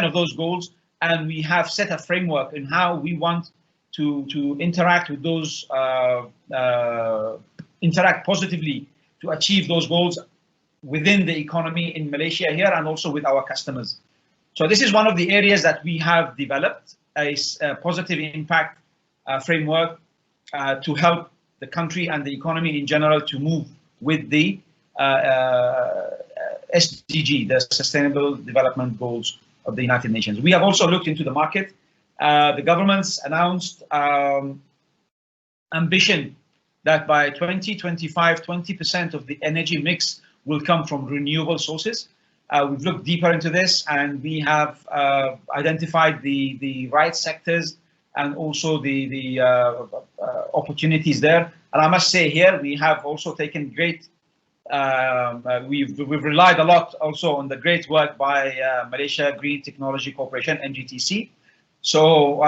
of those goals, and we have set a framework in how we want to interact with those, interact positively to achieve those goals within the economy in Malaysia here and also with our customers. So this is one of the areas that we have developed a positive impact framework to help the country and the economy in general to move with the SDG, the Sustainable Development Goals of the United Nations. We have also looked into the market. The government's announced ambition that by 2025, 20% of the energy mix will come from renewable sources. We've looked deeper into this, and we have identified the right sectors and also the opportunities there. And I must say here, we have also taken great, we've relied a lot also on the great work by Malaysia Green Technology Corporation, MGTC. So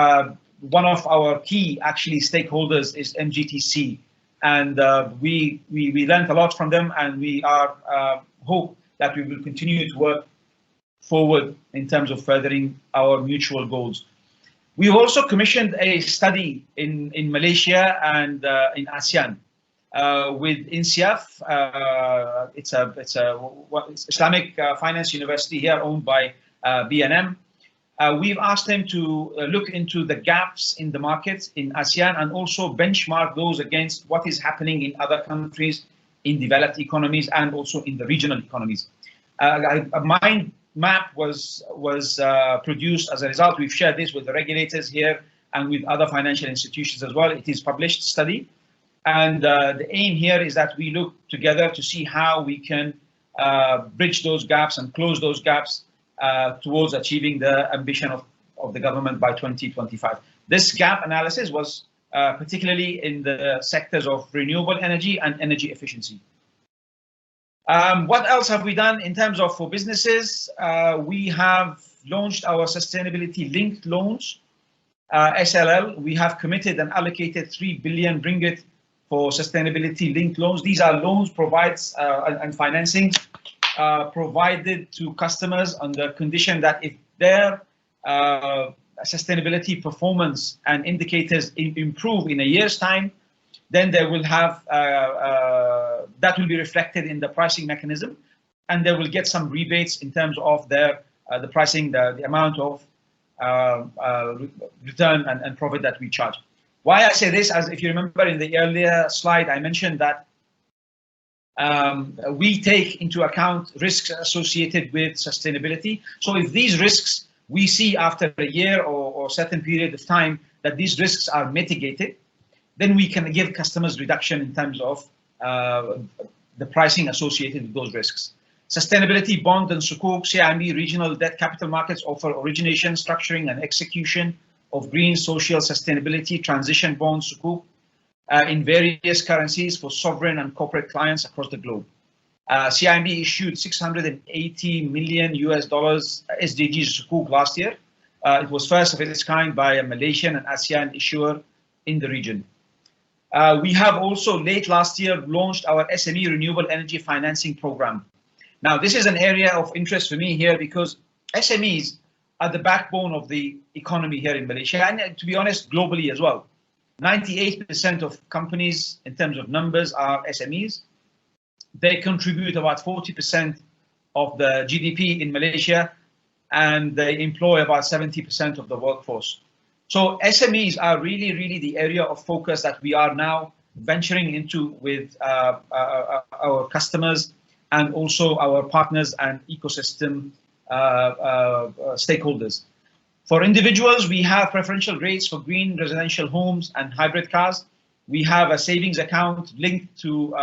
one of our key actually stakeholders is MGTC, and we learned a lot from them, and we are hope that we will continue to work forward in terms of furthering our mutual goals. We've also commissioned a study in Malaysia and in ASEAN with INSIAF. It's Islamic Finance University here, owned by BNM. We've asked them to look into the gaps in the markets in ASEAN and also benchmark those against what is happening in other countries, in developed economies, and also in the regional economies. A mind map was produced as a result. We've shared this with the regulators here and with other financial institutions as well. It is published study. And the aim here is that we look together to see how we can bridge those gaps and close those gaps towards achieving the ambition of the government by 2025. This gap analysis was particularly in the sectors of renewable energy and energy efficiency. What else have we done in terms of for businesses? We have launched our sustainability linked loans, SLL. We have committed and allocated 3 billion ringgit for sustainability linked loans. These are loans provides and financing provided to customers on the condition that if their sustainability performance and indicators improve in a year's time, then they will have that will be reflected in the pricing mechanism, and they will get some rebates in terms of their the pricing, the amount of return and profit that we charge. Why I say this, as if you remember in the earlier slide, I mentioned that we take into account risks associated with sustainability. So if these risks we see after a year or certain period of time that these risks are mitigated, then we can give customers reduction in terms of the pricing associated with those risks. Sustainability bond and Sukuk, CIMB regional debt capital markets offer origination, structuring and execution of green social sustainability transition bonds, Sukuk, in various currencies for sovereign and corporate clients across the globe. CIMB issued $680 million SDGs Sukuk last year. It was first of its kind by a Malaysian and ASEAN issuer in the region. We have also late last year launched our SME renewable energy financing program. Now, this is an area of interest for me here because SMEs are the backbone of the economy here in Malaysia, and to be honest, globally as well. 98% of companies in terms of numbers are SMEs. They contribute about 40% of the GDP in Malaysia, and they employ about 70% of the workforce. So SMEs are really the area of focus that we are now venturing into with our customers and also our partners and ecosystem stakeholders. For individuals, we have preferential rates for green residential homes and hybrid cars. We have a savings account linked to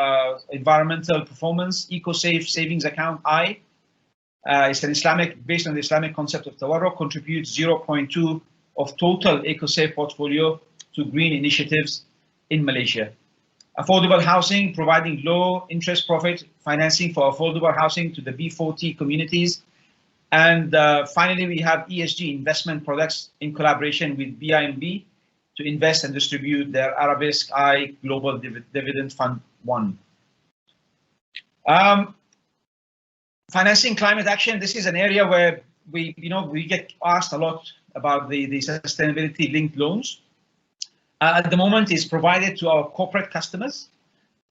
environmental performance, EcoSafe savings account I. It's an based on the Islamic concept of tawarruk, contributes 0.2 of total EcoSafe portfolio to green initiatives in Malaysia. Affordable housing, providing low interest profit financing for affordable housing to the B40 communities. And finally, we have ESG investment products in collaboration with BIMB to invest and distribute their Arabesque I Global Dividend Fund 1. Financing climate action. This is an area where we get asked a lot about the sustainability linked loans. At the moment, it's provided to our corporate customers,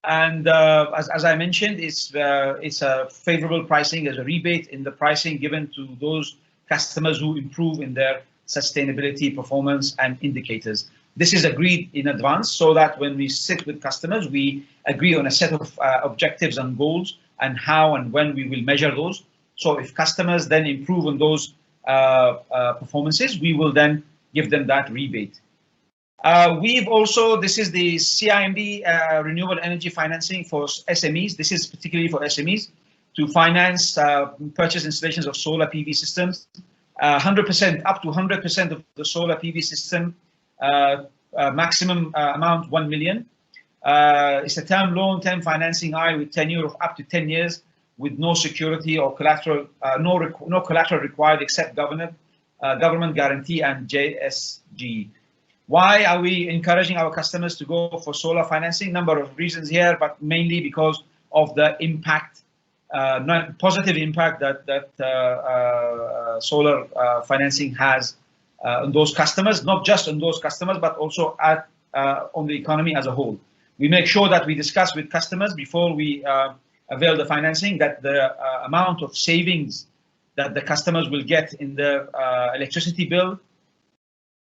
and as I mentioned, it's a favorable pricing. There's a rebate in the pricing given to those customers who improve in their sustainability performance and indicators. This is agreed in advance so that when we sit with customers, we agree on a set of objectives and goals and how and when we will measure those. So if customers then improve on those performances, we will then give them that rebate. We've also, this is the CIMB renewable energy financing for SMEs. This is particularly for SMEs to finance purchase installations of solar PV systems. 100%, up to 100% of the solar PV system, maximum amount 1 million. It's a term loan, term financing I with tenure of up to 10 years with no security or collateral, no collateral required except government guarantee and JSG. Why are we encouraging our customers to go for solar financing? Number of reasons here, but mainly because of the impact, positive impact that solar financing has on those customers, not just on those customers, but also on the economy as a whole. We make sure that we discuss with customers before we avail the financing that the amount of savings that the customers will get in the electricity bill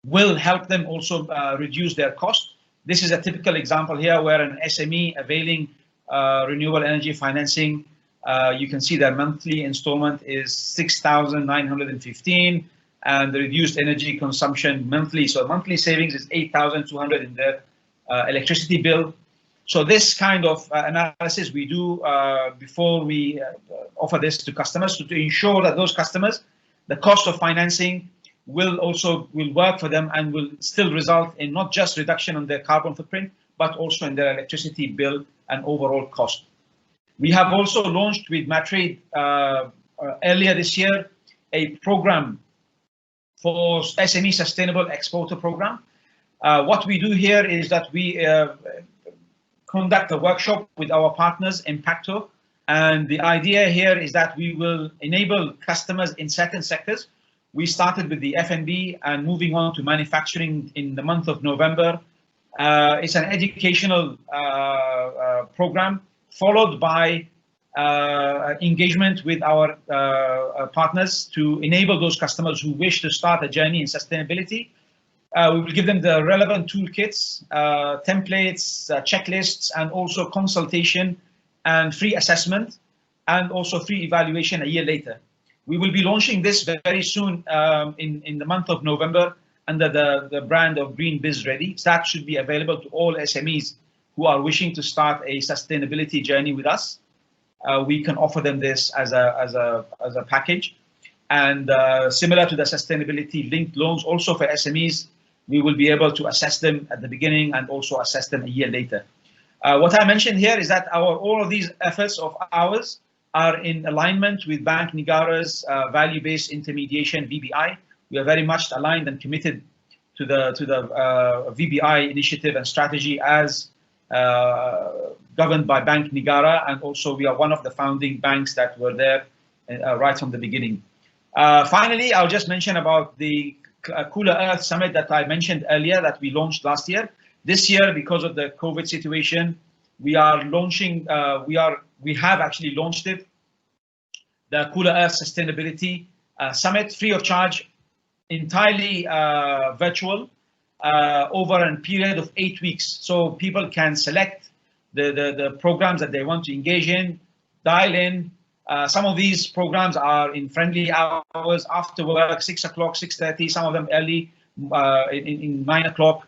will help them also reduce their cost. This is a typical example here where an SME availing renewable energy financing, you can see their monthly installment is 6,915, and the reduced energy consumption monthly. So monthly savings is 8,200 in their electricity bill. So this kind of analysis we do before we offer this to customers to ensure that those customers, the cost of financing will work for them and will still result in not just reduction on their carbon footprint, but also in their electricity bill and overall cost. We have also launched with Matrade earlier this year a program for SME Sustainable Exporter Program. What we do here is that we conduct a workshop with our partners, Impacto, and the idea here is that we will enable customers in certain sectors. We started with the F&B and moving on to manufacturing in the month of November. It's an educational program followed by engagement with our partners to enable those customers who wish to start a journey in sustainability. We will give them the relevant toolkits, templates, checklists, and also consultation and free assessment, and also free evaluation a year later. We will be launching this very soon in the month of November under the brand of Green Biz Ready. So that should be available to all SMEs who are wishing to start a sustainability journey with us. We can offer them this as a package. And similar to the sustainability linked loans, also for SMEs, we will be able to assess them at the beginning and also assess them a year later. What I mentioned here is that all of these efforts of ours are in alignment with Bank Negara's value-based intermediation (VBI). We are very much aligned and committed to the VBI initiative and strategy as governed by Bank Negara, and also we are one of the founding banks that were there right from the beginning. Finally, I'll just mention about the Cooler Earth Summit that I mentioned earlier that we launched last year. This year, because of the COVID situation, we are launching. We have actually launched it, the Cooler Earth Sustainability Summit, free of charge, entirely virtual, over a period of 8 weeks. So people can select the programs that they want to engage in, dial in. Some of these programs are in friendly hours after work, 6 o'clock, 6:30, some of them early in 9 o'clock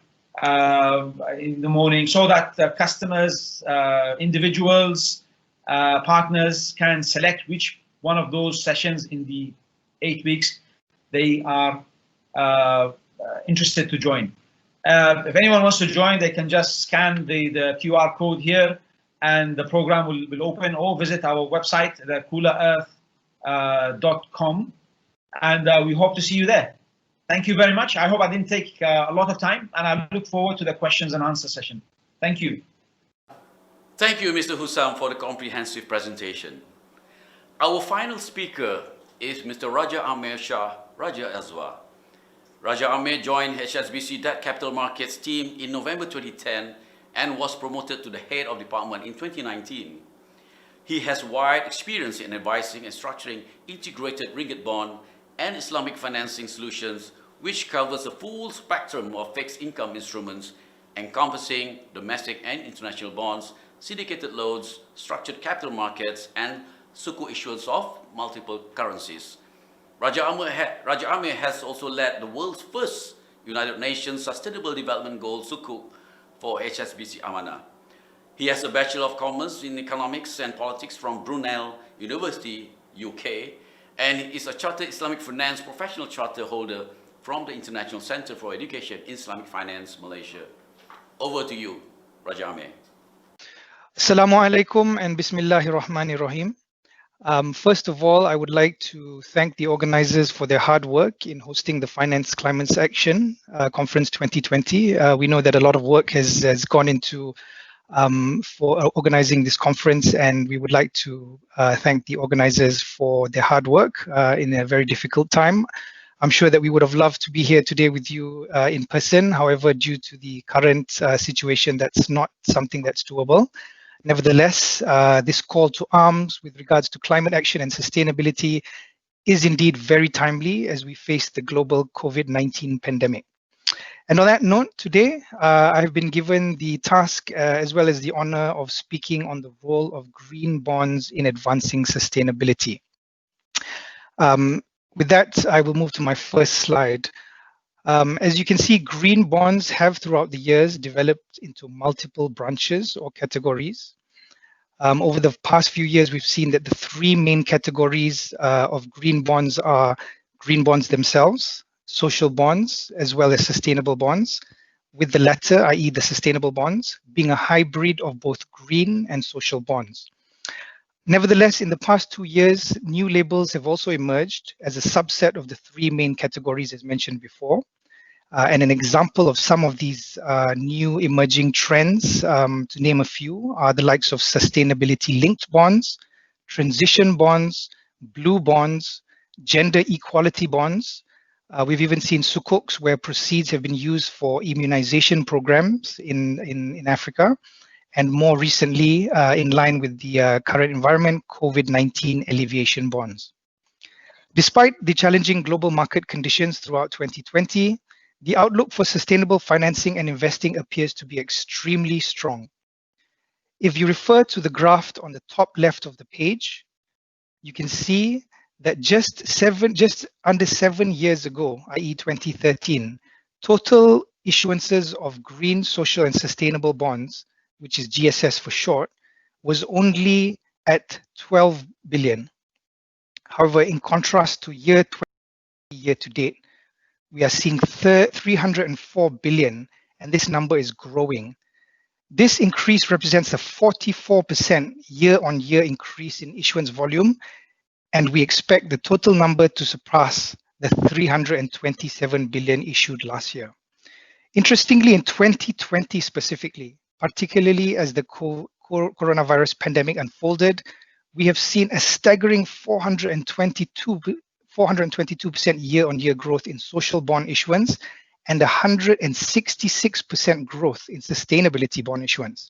in the morning, so that the customers, individuals, partners can select which one of those sessions in the 8 weeks they are interested to join. If anyone wants to join, they can just scan the QR code here and the program will open, or visit our website, thecoolerearth.com, and we hope to see you there. Thank you very much. I hope I didn't take a lot of time, and I look forward to the questions and answer session. Thank you. Thank you, Mr. Hussam, for the comprehensive presentation. Our final speaker is Mr. Raja Amir Shah Raja Azwa. Raja Amir joined HSBC Debt Capital Markets team in November 2010 and was promoted to the head of department in 2019. He has wide experience in advising and structuring integrated ringgit bond and Islamic financing solutions, which covers the full spectrum of fixed income instruments encompassing domestic and international bonds, syndicated loans, structured capital markets, and Sukuk issuance of multiple currencies. Raja Amir has also led the world's first United Nations Sustainable Development Goals Sukuk for HSBC Amanah. He has a Bachelor of Commerce in Economics and Politics from Brunel University, UK, and is a Chartered Islamic Finance Professional Charter holder from the International Center for Education in Islamic Finance, Malaysia. Over to you, Raja Amir. Assalamu alaikum and Bismillahir Rahmanir Rahim. First of all, I would like to thank the organizers for their hard work in hosting the Finance Climate Action Conference 2020. We know that a lot of work has gone into for organizing this conference, and we would like to thank the organizers for their hard work in a very difficult time. I'm sure that we would have loved to be here today with you in person. However, due to the current situation, that's not something that's doable. Nevertheless, this call to arms with regards to climate action and sustainability is indeed very timely as we face the global COVID-19 pandemic. And on that note, today I have been given the task as well as the honor of speaking on the role of green bonds in advancing sustainability. With that, I will move to my first slide. As you can see, green bonds have throughout the years developed into multiple branches or categories. Over the past few years, we've seen that the three main categories of green bonds are green bonds themselves, social bonds, as well as sustainable bonds, with the latter, i.e. the sustainable bonds, being a hybrid of both green and social bonds. Nevertheless, in the past 2 years, new labels have also emerged as a subset of the three main categories as mentioned before. And an example of some of these new emerging trends, to name a few, are the likes of sustainability-linked bonds, transition bonds, blue bonds, gender equality bonds. We've even seen Sukuks where proceeds have been used for immunization programs in Africa, and more recently, in line with the current environment, COVID-19 alleviation bonds. Despite the challenging global market conditions throughout 2020, the outlook for sustainable financing and investing appears to be extremely strong. If you refer to the graph on the top left of the page, you can see that just under 7 years ago, i.e. 2013, total issuances of green, social and sustainable bonds, which is GSS for short, was only at 12 billion. However, in contrast to year to date, we are seeing 304 billion, and this number is growing. This increase represents a 44% year-on-year increase in issuance volume, and we expect the total number to surpass the 327 billion issued last year. Interestingly, in 2020 specifically, particularly as the coronavirus pandemic unfolded, we have seen a staggering 422% year-on-year growth in social bond issuance and 166% growth in sustainability bond issuance.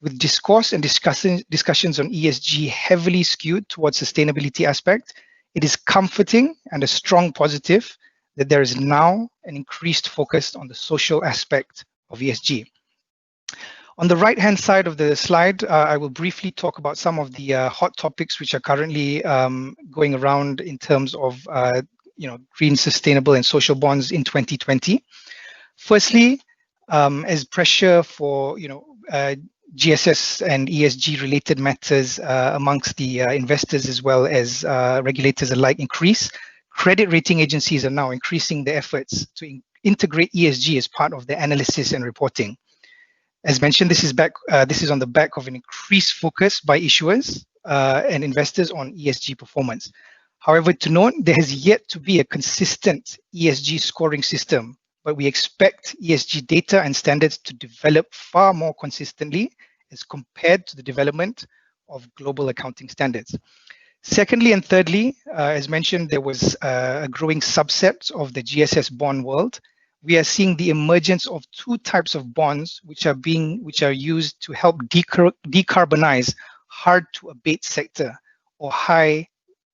With discourse and discussions on ESG heavily skewed towards sustainability aspect, it is comforting and a strong positive that there is now an increased focus on the social aspect of ESG. On the right-hand side of the slide, I will briefly talk about some of the hot topics which are currently going around in terms of green, sustainable, and social bonds in 2020. Firstly, as pressure for GSS and ESG-related matters amongst the investors as well as regulators alike increase, credit rating agencies are now increasing their efforts to integrate ESG as part of their analysis and reporting. As mentioned, this is on the back of an increased focus by issuers and investors on ESG performance. However, to note, there has yet to be a consistent ESG scoring system, but we expect ESG data and standards to develop far more consistently as compared to the development of global accounting standards. Secondly and thirdly, as mentioned, there was a growing subset of the GSS bond world. We are seeing the emergence of two types of bonds which are used to help decarbonize hard to abate sector or high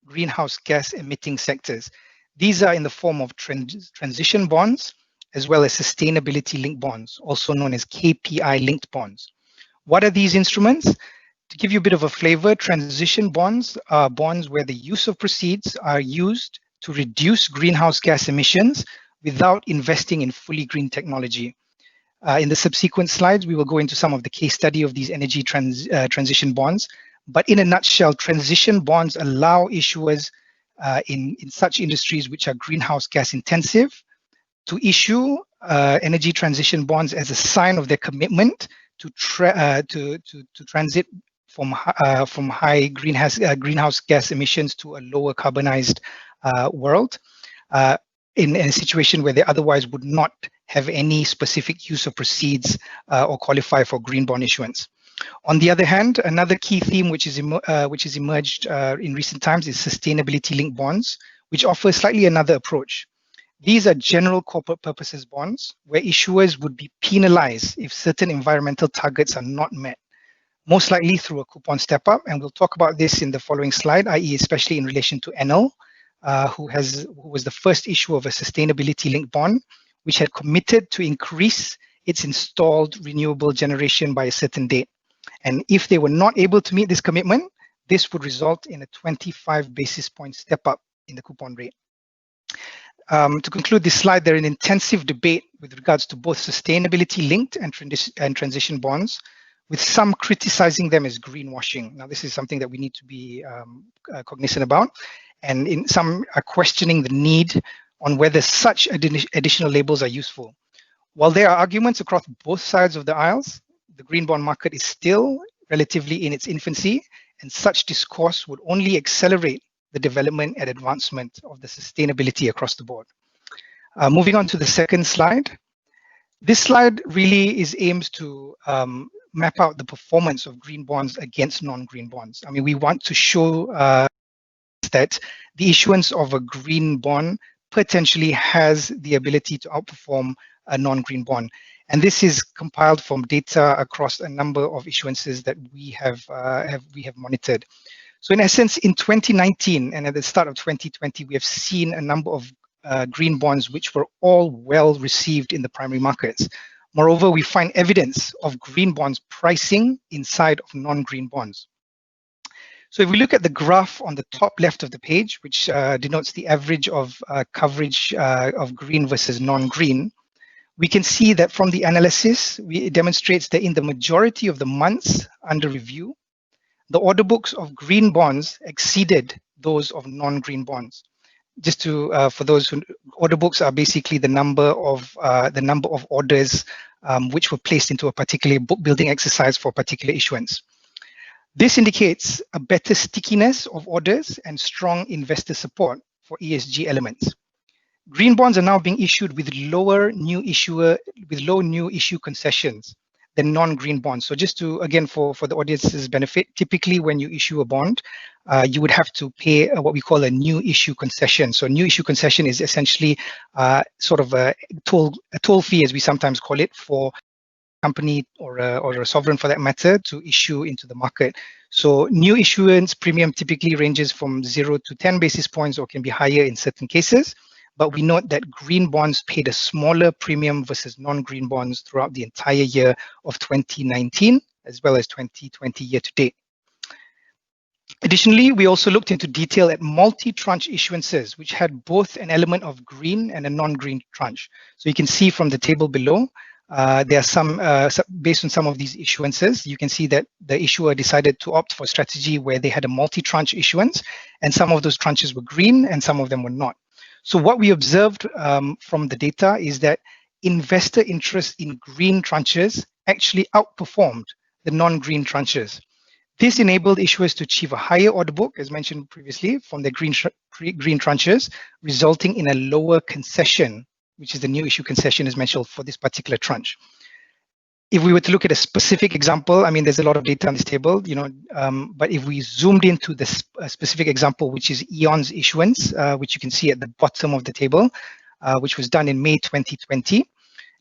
greenhouse gas emitting sectors. These are in the form of transition bonds as well as sustainability linked bonds, also known as KPI linked bonds. What are these instruments? To give you a bit of a flavor, transition bonds are bonds where the use of proceeds are used to reduce greenhouse gas emissions without investing in fully green technology. In the subsequent slides, we will go into some of the case study of these energy transition bonds. But in a nutshell, transition bonds allow issuers in such industries which are greenhouse gas intensive to issue energy transition bonds as a sign of their commitment to transit from high greenhouse gas emissions to a lower carbonized world. In a situation where they otherwise would not have any specific use of proceeds or qualify for green bond issuance. On the other hand, another key theme which has emerged in recent times is sustainability-linked bonds, which offer slightly another approach. These are general corporate purposes bonds where issuers would be penalized if certain environmental targets are not met, most likely through a coupon step up. And we'll talk about this in the following slide, i.e. especially in relation to Enel, who was the first issue of a sustainability linked bond, which had committed to increase its installed renewable generation by a certain date. And if they were not able to meet this commitment, this would result in a 25 basis point step up in the coupon rate. To conclude this slide, there's an intensive debate with regards to both sustainability linked and transition bonds, with some criticizing them as greenwashing. Now, this is something that we need to be cognizant about. And in some are questioning the need on whether such additional labels are useful. While there are arguments across both sides of the aisles, the green bond market is still relatively in its infancy, and such discourse would only accelerate the development and advancement of the sustainability across the board. Moving on to the second slide. This slide really aims to map out the performance of green bonds against non-green bonds. I mean, we want to show that the issuance of a green bond potentially has the ability to outperform a non-green bond. And this is compiled from data across a number of issuances that we have monitored. So in essence, in 2019 and at the start of 2020, we have seen a number of green bonds which were all well received in the primary markets. Moreover, we find evidence of green bonds pricing inside of non-green bonds. So if we look at the graph on the top left of the page, which denotes the average of coverage of green versus non-green, we can see that from the analysis, it demonstrates that in the majority of the months under review, the order books of green bonds exceeded those of non-green bonds. Just to for those who, order books are basically the number of orders which were placed into a particular book building exercise for a particular issuance. This indicates a better stickiness of orders and strong investor support for ESG elements. Green bonds are now being issued with low new issue concessions than non-green bonds. So just to, again, for the audience's benefit, typically when you issue a bond, you would have to pay what we call a new issue concession. So new issue concession is essentially sort of a toll fee, as we sometimes call it, for a company or a sovereign for that matter to issue into the market. So new issuance premium typically ranges from 0 to 10 basis points or can be higher in certain cases. But we note that green bonds paid a smaller premium versus non-green bonds throughout the entire year of 2019, as well as 2020 year to date. Additionally, we also looked into detail at multi-tranche issuances, which had both an element of green and a non-green tranche. So you can see from the table below, there are some, based on some of these issuances, you can see that the issuer decided to opt for a strategy where they had a multi-tranche issuance, and some of those tranches were green and some of them were not. So what we observed from the data is that investor interest in green tranches actually outperformed the non-green tranches. This enabled issuers to achieve a higher order book, as mentioned previously, from the green tranches, resulting in a lower concession, which is the new issue concession as mentioned for this particular tranche. If we were to look at a specific example, I mean, there's a lot of data on this table, but if we zoomed into the specific example, which is E.ON's issuance, which you can see at the bottom of the table, which was done in May 2020,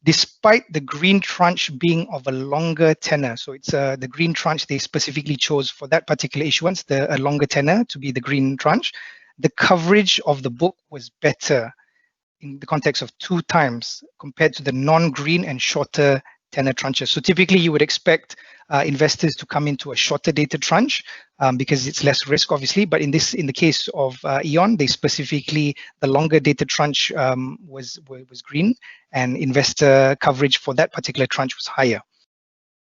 despite the green tranche being of a longer tenor. So it's the green tranche they specifically chose for that particular issuance, a longer tenor to be the green tranche. The coverage of the book was better in the context of 2 times compared to the non-green and shorter tenor tranches. So typically you would expect investors to come into a shorter dated tranche because it's less risk, obviously. But in the case of E.ON, they specifically, the longer dated tranche was green, and investor coverage for that particular tranche was higher.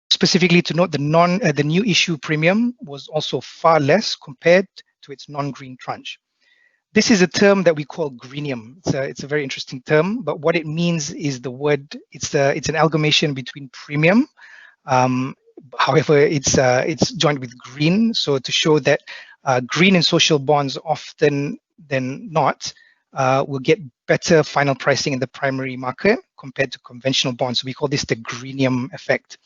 Specifically to note, the new issue premium was also far less compared to its non-green tranche. This is a term that we call greenium. It's a very interesting term, but what it means is the word, it's an amalgamation between premium. However, it's joined with green. So to show that green and social bonds often than not will get better final pricing in the primary market compared to conventional bonds. So we call this the greenium effect.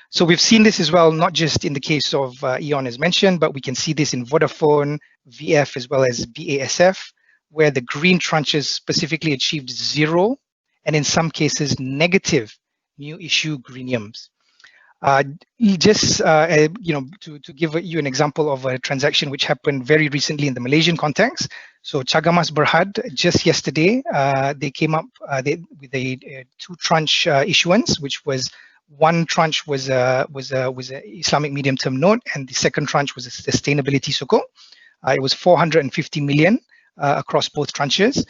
So we've seen this as well, not just in the case of E.ON as mentioned, but we can see this in Vodafone, VF, as well as BASF, where the green tranches specifically achieved zero, and in some cases negative new issue greeniums. To give you an example of a transaction which happened very recently in the Malaysian context. So Cagamas Berhad, just yesterday, they came up with a two tranche issuance, which was one tranche was a Islamic medium term note, and the second tranche was a sustainability sukuk. It was 450 million across both tranches.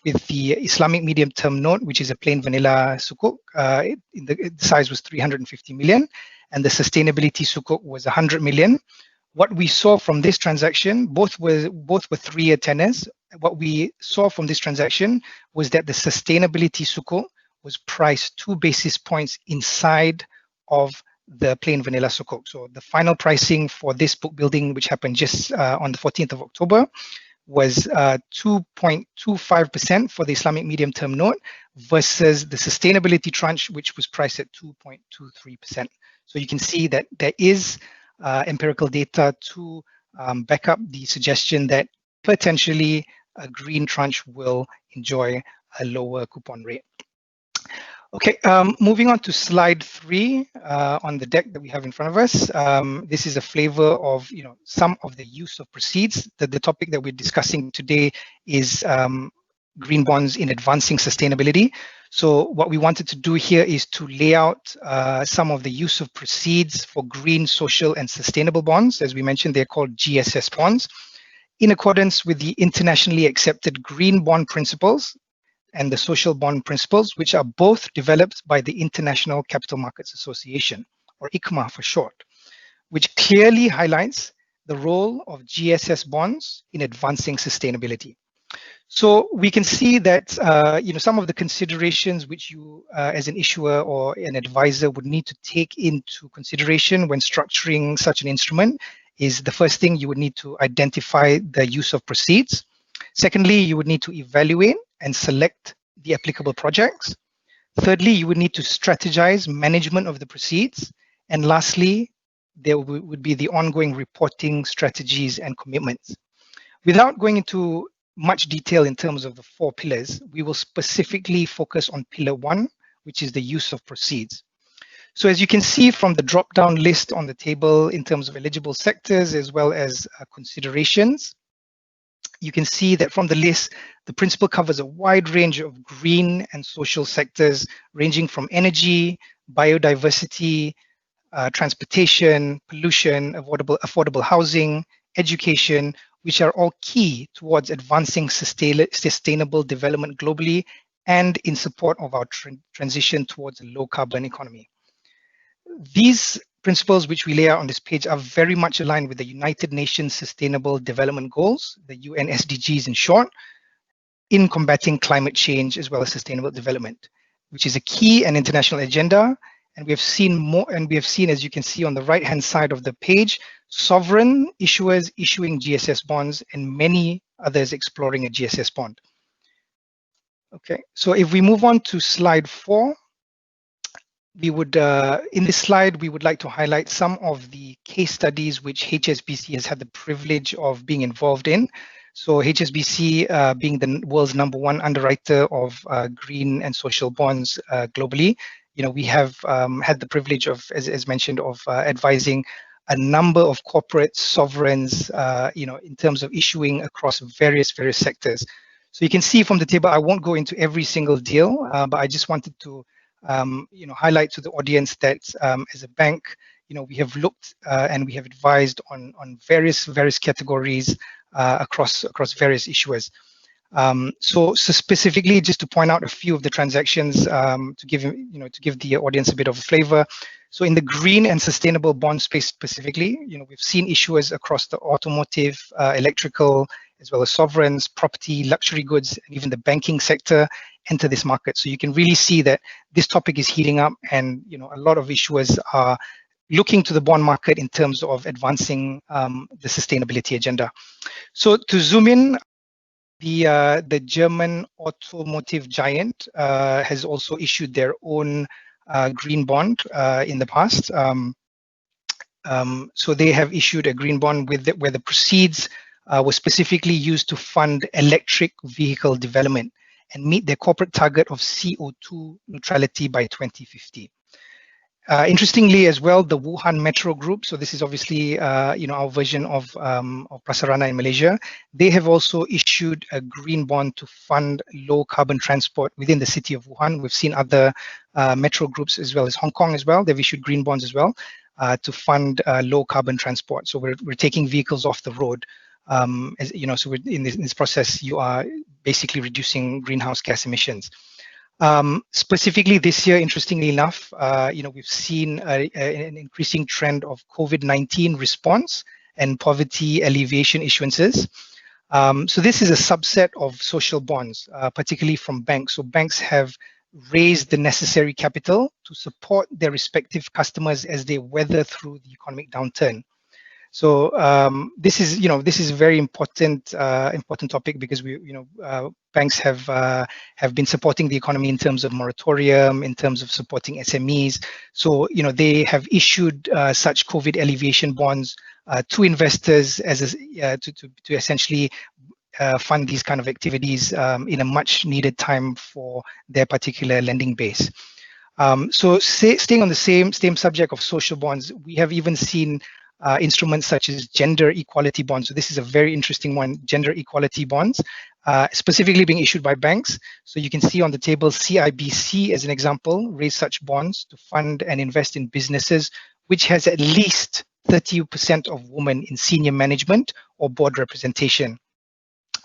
With the Islamic medium term note, which is a plain vanilla sukuk, the size was 350 million, and the sustainability sukuk was 100 million. What we saw from this transaction, both were 3-year tenors. What we saw from this transaction was that the sustainability sukuk was priced 2 basis points inside of the plain vanilla sukuk. So the final pricing for this book building, which happened just on the 14th of October, was 2.25% for the Islamic medium term note versus the sustainability tranche, which was priced at 2.23%. So you can see that there is empirical data to back up the suggestion that potentially a green tranche will enjoy a lower coupon rate. Okay, moving on to slide 3 on the deck that we have in front of us. This is a flavor of some of the use of proceeds. The topic that we're discussing today is green bonds in advancing sustainability. So what we wanted to do here is to lay out some of the use of proceeds for green, social, and sustainable bonds. As we mentioned, they're called GSS bonds, in accordance with the internationally accepted green bond principles and the social bond principles, which are both developed by the International Capital Markets Association, or ICMA for short, which clearly highlights the role of GSS bonds in advancing sustainability. So we can see that some of the considerations which you as an issuer or an advisor would need to take into consideration when structuring such an instrument is, the first thing, you would need to identify the use of proceeds. Secondly, you would need to evaluate and select the applicable projects. Thirdly, you would need to strategize management of the proceeds. And lastly, there would be the ongoing reporting strategies and commitments. Without going into much detail in terms of the 4 pillars, we will specifically focus on pillar 1, which is the use of proceeds. So as you can see from the drop-down list on the table in terms of eligible sectors as well as considerations, you can see that from the list, the principle covers a wide range of green and social sectors, ranging from energy, biodiversity, transportation, pollution, affordable housing, education, which are all key towards advancing sustainable development globally and in support of our transition towards a low carbon economy. These principles which we lay out on this page are very much aligned with the United Nations Sustainable Development Goals, the UN SDGs in short, in combating climate change as well as sustainable development, which is a key and international agenda. And we have seen, as you can see on the right-hand side of the page, sovereign issuers issuing GSS bonds and many others exploring a GSS bond. Okay, so if we move on to slide 4, we would, in this slide, we would like to highlight some of the case studies which HSBC has had the privilege of being involved in. So HSBC being the world's #1 underwriter of green and social bonds globally, we have had the privilege of, as mentioned, of advising a number of corporate sovereigns, in terms of issuing across various sectors. So you can see from the table, I won't go into every single deal, but I just wanted to highlight to the audience that as a bank, we have looked and we have advised on various categories across various issuers. So specifically, just to point out a few of the transactions to give the audience a bit of a flavor. So in the green and sustainable bond space specifically, we've seen issuers across the automotive, electrical, as well as sovereigns, property, luxury goods, and even the banking sector enter this market. So you can really see that this topic is heating up, and a lot of issuers are looking to the bond market in terms of advancing the sustainability agenda. So to zoom in, the German automotive giant has also issued their own green bond in the past. So they have issued a green bond where the proceeds was specifically used to fund electric vehicle development and meet their corporate target of CO2 neutrality by 2050. Interestingly as well, the Wuhan Metro Group, so this is obviously our version of Prasarana in Malaysia, they have also issued a green bond to fund low carbon transport within the city of Wuhan. We've seen other metro groups as well as Hong Kong as well. They've issued green bonds as well to fund low carbon transport. So we're taking vehicles off the road. As you know, so in this process, you are basically reducing greenhouse gas emissions. Specifically this year, interestingly enough, we've seen an increasing trend of COVID-19 response and poverty alleviation issuances. So this is a subset of social bonds, particularly from banks. So banks have raised the necessary capital to support their respective customers as they weather through the economic downturn. So this is a very important topic because banks have been supporting the economy in terms of moratorium, in terms of supporting SMEs. So they have issued such COVID alleviation bonds to investors to essentially fund these kind of activities in a much needed time for their particular lending base. So staying on the same subject of social bonds, we have even seen instruments such as gender equality bonds. So this is a very interesting one, gender equality bonds, specifically being issued by banks. So you can see on the table, CIBC as an example, raised such bonds to fund and invest in businesses which has at least 30% of women in senior management or board representation.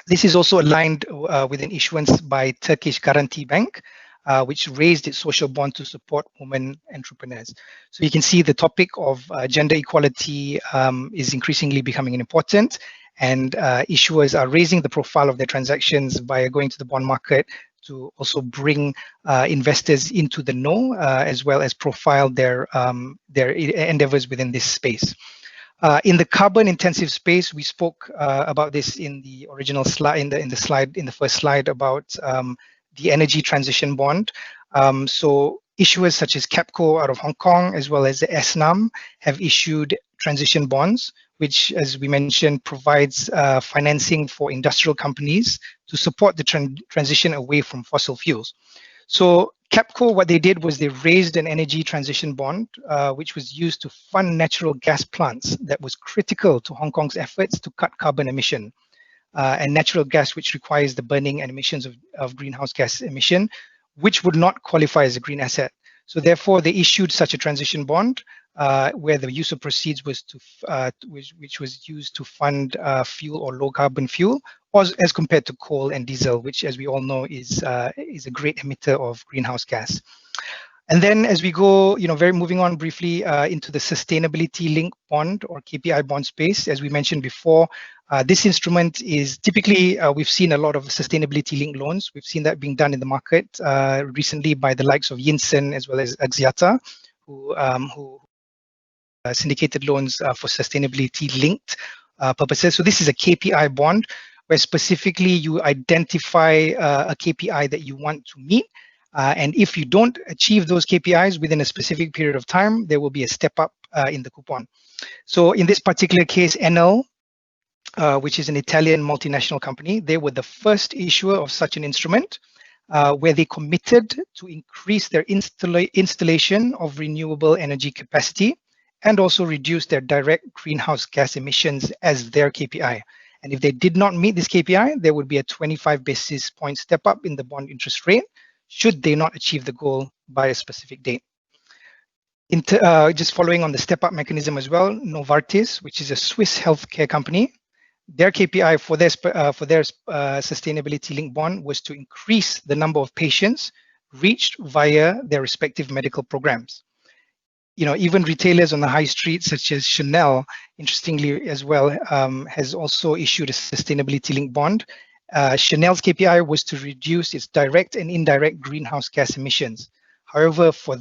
This is also aligned with an issuance by Turkish Guarantee Bank, which raised its social bond to support women entrepreneurs. So you can see the topic of gender equality is increasingly becoming important, and issuers are raising the profile of their transactions by going to the bond market to also bring investors into the know, as well as profile their endeavors within this space. In the carbon-intensive space, we spoke about this in the original slide, in the first slide about the energy transition bond. So issuers such as Capco out of Hong Kong, as well as the SNAM, have issued transition bonds, which, as we mentioned, provides financing for industrial companies to support the transition away from fossil fuels. So Capco, what they did was they raised an energy transition bond, which was used to fund natural gas plants that was critical to Hong Kong's efforts to cut carbon emission. And natural gas, which requires the burning and emissions of greenhouse gas emission, which would not qualify as a green asset. So therefore, they issued such a transition bond where the use of proceeds was which was used to fund fuel or low carbon fuel, as compared to coal and diesel, which, as we all know, is a great emitter of greenhouse gas. And then as we go, moving on briefly into the sustainability linked bond or KPI bond space, as we mentioned before, this instrument is typically, we've seen a lot of sustainability linked loans. We've seen that being done in the market recently by the likes of Yinsen as well as Axiata, who syndicated loans for sustainability linked purposes. So this is a KPI bond where specifically you identify a KPI that you want to meet. And if you don't achieve those KPIs within a specific period of time, there will be a step up in the coupon. So in this particular case, Enel, which is an Italian multinational company, they were the first issuer of such an instrument where they committed to increase their installation of renewable energy capacity and also reduce their direct greenhouse gas emissions as their KPI. And if they did not meet this KPI, there would be a 25 basis point step up in the bond interest rate should they not achieve the goal by a specific date. Just following on the step-up mechanism as well, Novartis, which is a Swiss healthcare company, their KPI for their sustainability-linked bond was to increase the number of patients reached via their respective medical programs. Even retailers on the high street, such as Chanel, interestingly as well, has also issued a sustainability-linked bond. Chanel's KPI was to reduce its direct and indirect greenhouse gas emissions. However, for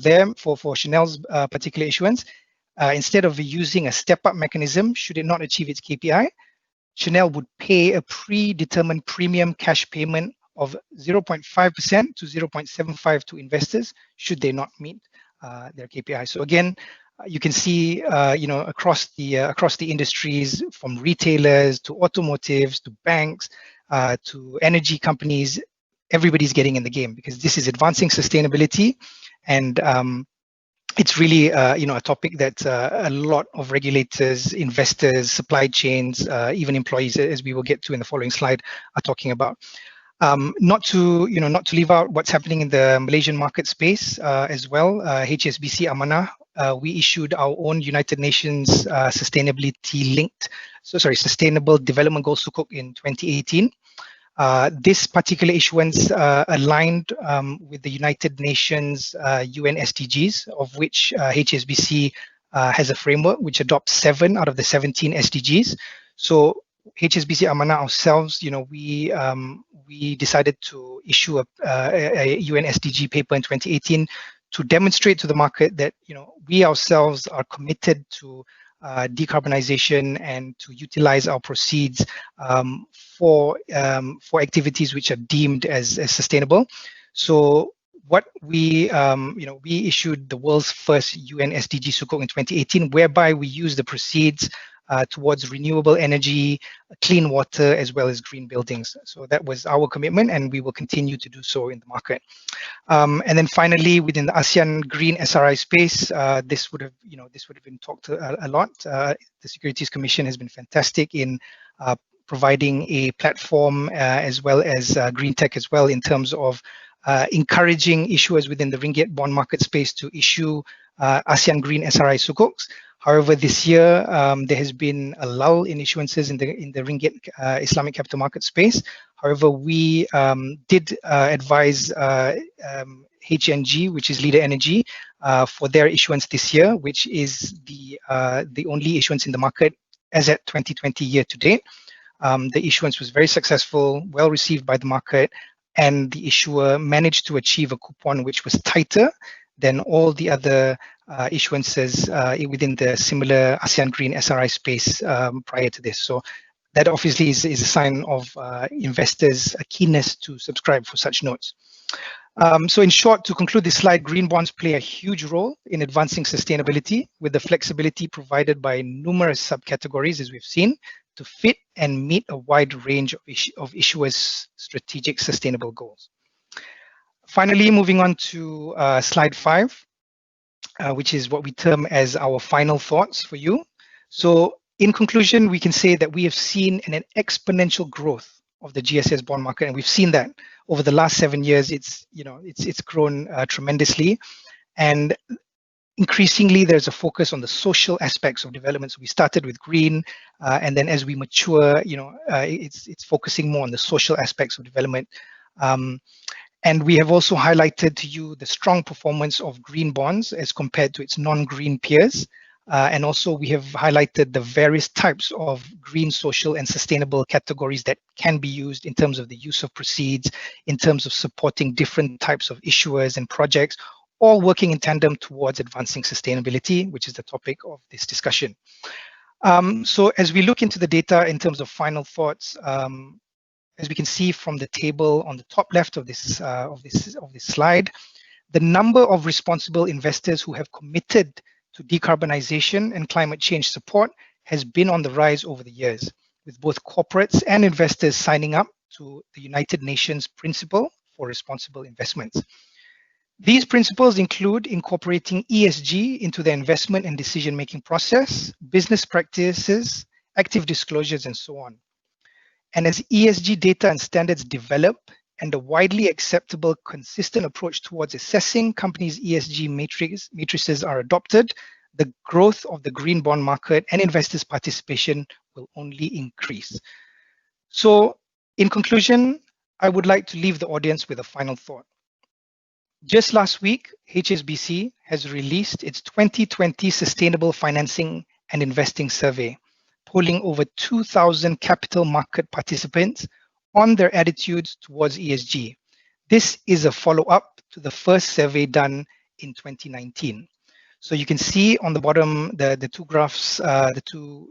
Chanel's particular issuance, instead of using a step-up mechanism, should it not achieve its KPI, Chanel would pay a predetermined premium cash payment of 0.5% to 0.75 to investors should they not meet their KPI. So again, You can see, across the industries, from retailers to automotives to banks to energy companies, everybody's getting in the game because this is advancing sustainability, and it's really a topic that a lot of regulators, investors, supply chains, even employees, as we will get to in the following slide, are talking about. Not to leave out what's happening in the Malaysian market space as well. HSBC Amanah, we issued our own United Nations Sustainable Development Goal Sukuk in 2018. This particular issuance aligned with the United Nations UN SDGs, of which HSBC has a framework which adopts 7 out of the 17 SDGs. So HSBC Amanah ourselves, we decided to issue a UN SDG paper in 2018 to demonstrate to the market that we ourselves are committed to decarbonization and to utilize our proceeds for activities which are deemed as sustainable. So what we issued the world's first UN SDG Sukuk in 2018, whereby we use the proceeds towards renewable energy, clean water, as well as green buildings. So that was our commitment, and we will continue to do so in the market. And then finally, within the ASEAN Green SRI space, this would have been talked a lot. The Securities Commission has been fantastic in providing a platform as well as green tech as well, in terms of encouraging issuers within the ringgit bond market space to issue ASEAN Green SRI Sukuks. However, this year there has been a lull in issuances in the ringgit Islamic capital market space. However, we did advise HNG, which is Leader Energy, for their issuance this year, which is the only issuance in the market as at 2020 year to date. The issuance was very successful, well received by the market, and the issuer managed to achieve a coupon which was tighter than all the other issuances within the similar ASEAN Green SRI space prior to this. So that obviously is a sign of investors' keenness to subscribe for such notes. So in short, to conclude this slide, green bonds play a huge role in advancing sustainability with the flexibility provided by numerous subcategories, as we've seen, to fit and meet a wide range of issuers' strategic sustainable goals. Finally, moving on to slide 5, which is what we term as our final thoughts for you. So in conclusion, we can say that we have seen an exponential growth of the GSS bond market, and we've seen that over the last 7 years. It's grown tremendously, and increasingly there's a focus on the social aspects of development. So we started with green, and then as we mature, it's focusing more on the social aspects of development. And we have also highlighted to you the strong performance of green bonds as compared to its non-green peers. And also we have highlighted the various types of green, social, and sustainable categories that can be used in terms of the use of proceeds, in terms of supporting different types of issuers and projects, all working in tandem towards advancing sustainability, which is the topic of this discussion. So as we look into the data in terms of final thoughts, as we can see from the table on the top left of this slide, the number of responsible investors who have committed to decarbonization and climate change support has been on the rise over the years, with both corporates and investors signing up to the United Nations Principle for Responsible Investments. These principles include incorporating ESG into the investment and decision-making process, business practices, active disclosures, and so on. And as ESG data and standards develop and a widely acceptable, consistent approach towards assessing companies' ESG matrices are adopted, the growth of the green bond market and investors' participation will only increase. So in conclusion, I would like to leave the audience with a final thought. Just last week, HSBC has released its 2020 Sustainable Financing and Investing Survey, polling over 2,000 capital market participants on their attitudes towards ESG. This is a follow-up to the first survey done in 2019. So you can see on the bottom, the two graphs, the two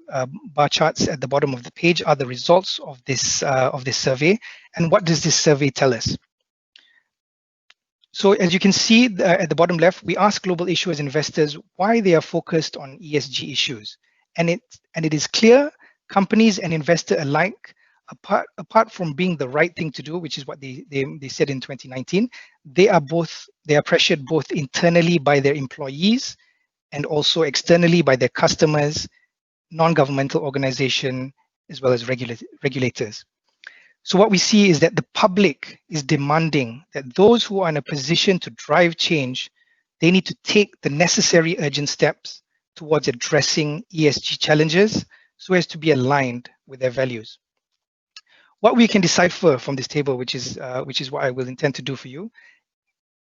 bar charts at the bottom of the page are the results of this survey. And what does this survey tell us? So as you can see at the bottom left, we ask global issuers investors why they are focused on ESG issues. And it is clear companies and investors alike, apart from being the right thing to do, which is what they said in 2019, they are pressured both internally by their employees and also externally by their customers, non-governmental organization, as well as regulators. So what we see is that the public is demanding that those who are in a position to drive change, they need to take the necessary urgent steps towards addressing ESG challenges so as to be aligned with their values. What we can decipher from this table, which is what I will intend to do for you,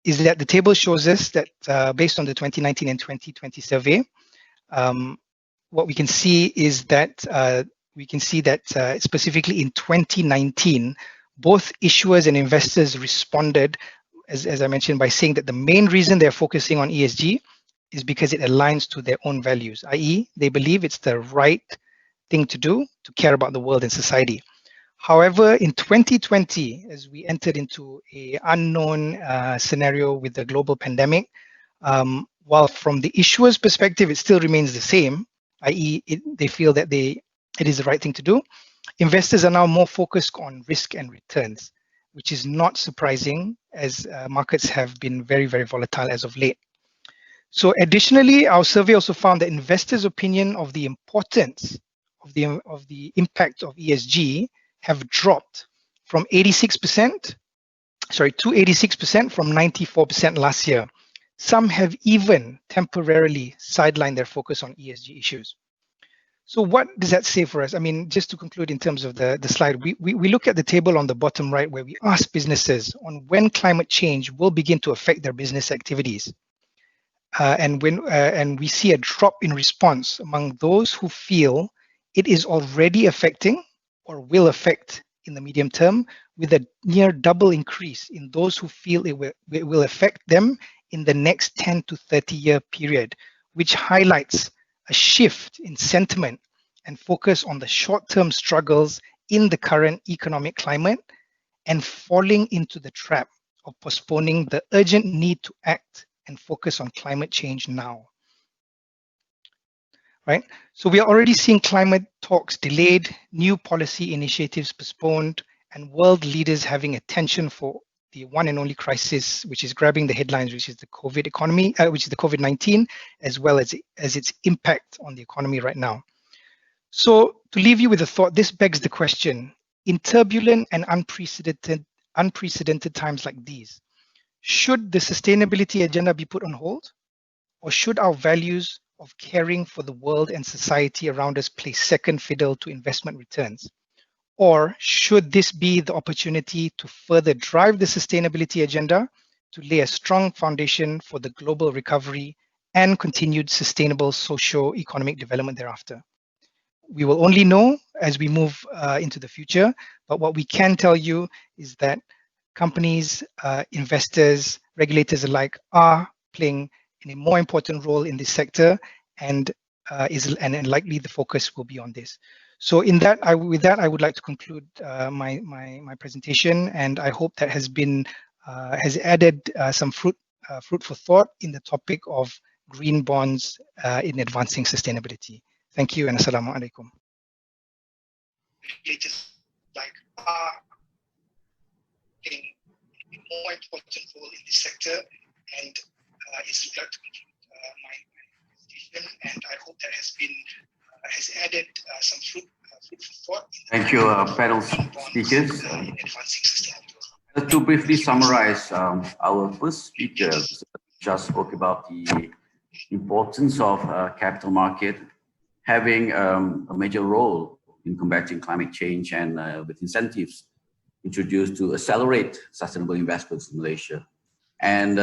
is that the table shows us that based on the 2019 and 2020 survey, what we can see is that specifically in 2019, both issuers and investors responded, as I mentioned, by saying that the main reason they're focusing on ESG is because it aligns to their own values, i.e. they believe it's the right thing to do to care about the world and society. However, in 2020, as we entered into an unknown scenario with the global pandemic, while from the issuer's perspective, it still remains the same, i.e. they feel that it is the right thing to do, investors are now more focused on risk and returns, which is not surprising as markets have been very, very volatile as of late. So additionally, our survey also found that investors' opinion of the importance of the impact of ESG have dropped from 86% from 94% last year. Some have even temporarily sidelined their focus on ESG issues. So what does that say for us? I mean, just to conclude in terms of the slide, we look at the table on the bottom right where we ask businesses on when climate change will begin to affect their business activities. And we see a drop in response among those who feel it is already affecting or will affect in the medium term, with a near double increase in those who feel it will affect them in the next 10 to 30 year period, which highlights a shift in sentiment and focus on the short-term struggles in the current economic climate and falling into the trap of postponing the urgent need to act and focus on climate change now. Right? So we are already seeing climate talks delayed, new policy initiatives postponed, and world leaders having attention for the one and only crisis, which is grabbing the headlines, which is the COVID economy, which is the COVID-19, as well as its impact on the economy right now. So to leave you with a thought, this begs the question: in turbulent and unprecedented times like these, should the sustainability agenda be put on hold, or should our values of caring for the world and society around us play second fiddle to investment returns? Or should this be the opportunity to further drive the sustainability agenda to lay a strong foundation for the global recovery and continued sustainable socio-economic development thereafter? We will only know as we move into the future, but what we can tell you is that companies, investors, regulators alike are playing a more important role in this sector, and likely the focus will be on this. So with that, I would like to conclude my presentation, and I hope that has added some fruitful thought in the topic of green bonds in advancing sustainability. Thank you, and assalamu alaikum. Like are playing a more important role in this sector, and it's glad to conclude my presentation, and I hope that has added some fruitful thought. Thank you, panel speakers. To briefly summarize, our first speaker just spoke about the importance of capital market having a major role in combating climate change, and with incentives introduced to accelerate sustainable investments in Malaysia. And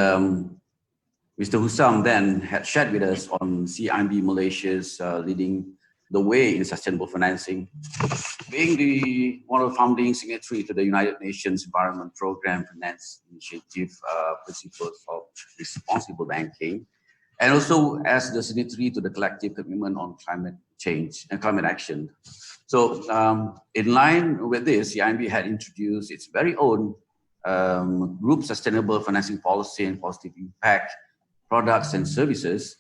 Mr. Husam then had shared with us on CIMB Malaysia's leading the way in sustainable financing, being one of the founding signatory to the United Nations Environment Programme Finance Initiative Principles of Responsible Banking, and also as the signatory to the collective commitment on climate change and climate action. So in line with this, CIMB had introduced its very own group sustainable financing policy and positive impact products and services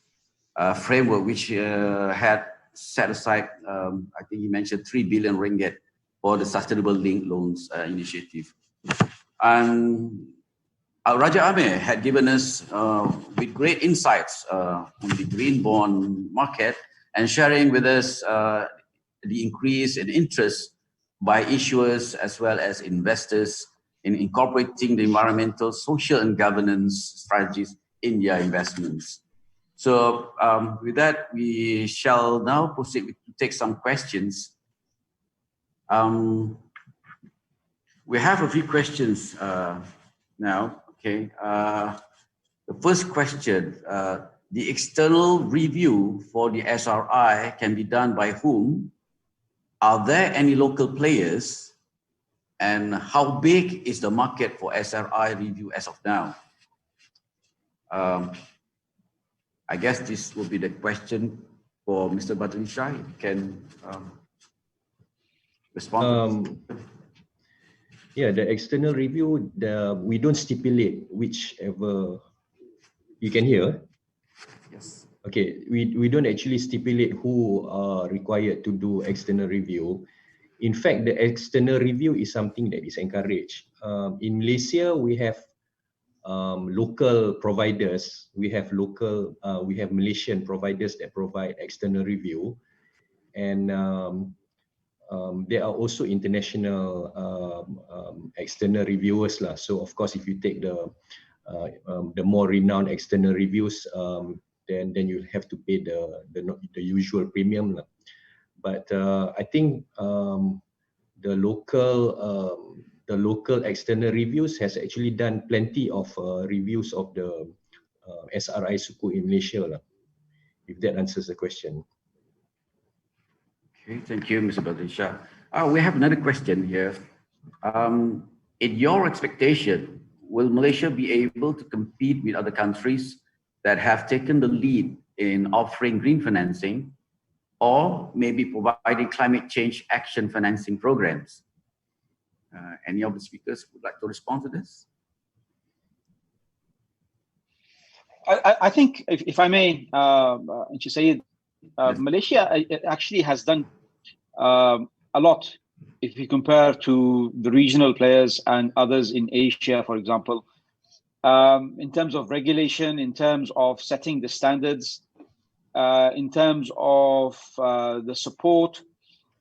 framework, which had set aside, I think you mentioned 3 billion ringgit for the sustainable linked loans initiative. And Raja Amir had given us with great insights on the green bond market and sharing with us the increase in interest by issuers as well as investors in incorporating the environmental, social and governance strategies in their investments. So with that, we shall now proceed to take some questions. We have a few questions now. Okay. The first question, the external review for the SRI can be done by whom? Are there any local players? And how big is the market for SRI review as of now? I guess this will be the question for Mr. Badrinsha. If you can respond. Yeah, the external review, we don't stipulate whichever. You can hear? Yes. Okay, we don't actually stipulate who are required to do external review. In fact, the external review is something that is encouraged. In Malaysia, we have local providers. We have Malaysian providers that provide external review, and there are also international external reviewers lah. So of course, if you take the more renowned external reviews, then you have to pay the usual premium lah. But I think the local external reviews has actually done plenty of reviews of the SRI Sukuk in Malaysia lah. If that answers the question. Okay, thank you, Mr. Badrinsha. We have another question here. In your expectation, will Malaysia be able to compete with other countries that have taken the lead in offering green financing or maybe providing climate change action financing programs? Any of the speakers would like to respond to this? I think, if I may, Sayed, Yes. Malaysia actually has done a lot if you compare to the regional players and others in Asia, for example, in terms of regulation, in terms of setting the standards, in terms of the support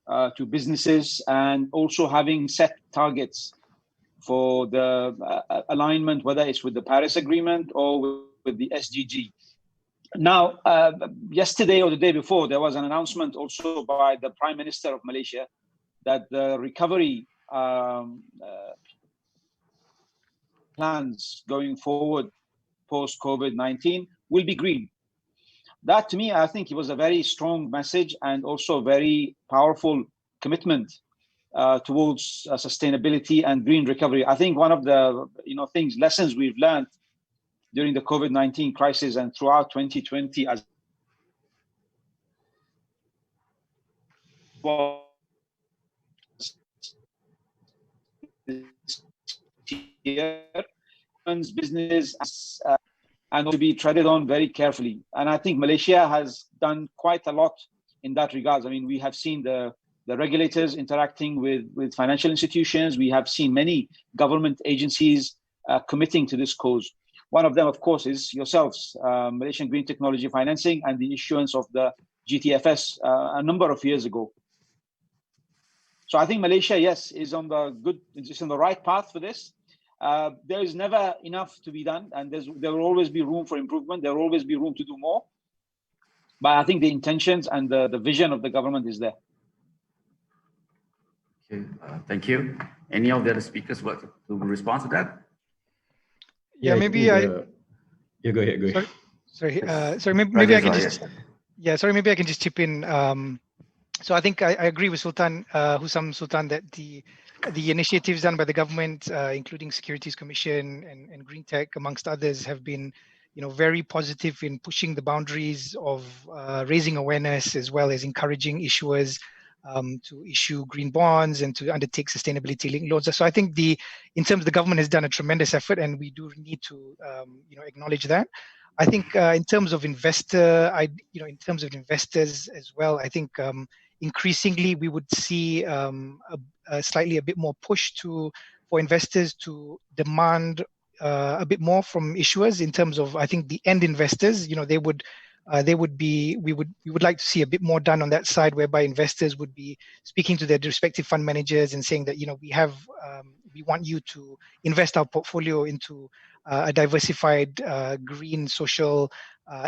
to businesses, and also having set targets for the alignment, whether it's with the Paris Agreement or with the SDG. Now, yesterday or the day before, there was an announcement also by the Prime Minister of Malaysia that the recovery plans going forward post-COVID-19 will be green. That, to me, I think it was a very strong message and also a very powerful commitment towards sustainability and green recovery. I think one of the lessons we've learned during the COVID-19 crisis and throughout 2020 as well business and to be treaded on very carefully. And I think Malaysia has done quite a lot in that regard. I mean, we have seen the regulators interacting with financial institutions. We have seen many government agencies committing to this cause. One of them, of course, is yourselves, Malaysian Green Technology Financing, and the issuance of the GTFS a number of years ago. So I think Malaysia, yes, is on the right path for this. There is never enough to be done, and there will always be room for improvement. There will always be room to do more. But I think the intentions and the vision of the government is there. Okay, thank you. Any of the other speakers would like to respond to that? Yeah, maybe Yeah, go ahead. Sorry, maybe I can just. Yeah, sorry, maybe I can just chip in. So I think I agree with Sultan, Husam Sultan, that the initiatives done by the government, including Securities Commission and Green Tech, amongst others, have been, very positive in pushing the boundaries of raising awareness as well as encouraging issuers to issue green bonds and to undertake sustainability-linked loans. So I think in terms of the government has done a tremendous effort, and we do need to acknowledge that. I think in terms of investors as well, I think increasingly we would see slightly a bit more push for investors to demand a bit more from issuers in terms of, I think, the end investors. We would like to see a bit more done on that side, whereby investors would be speaking to their respective fund managers and saying that we want you to invest our portfolio into a diversified green social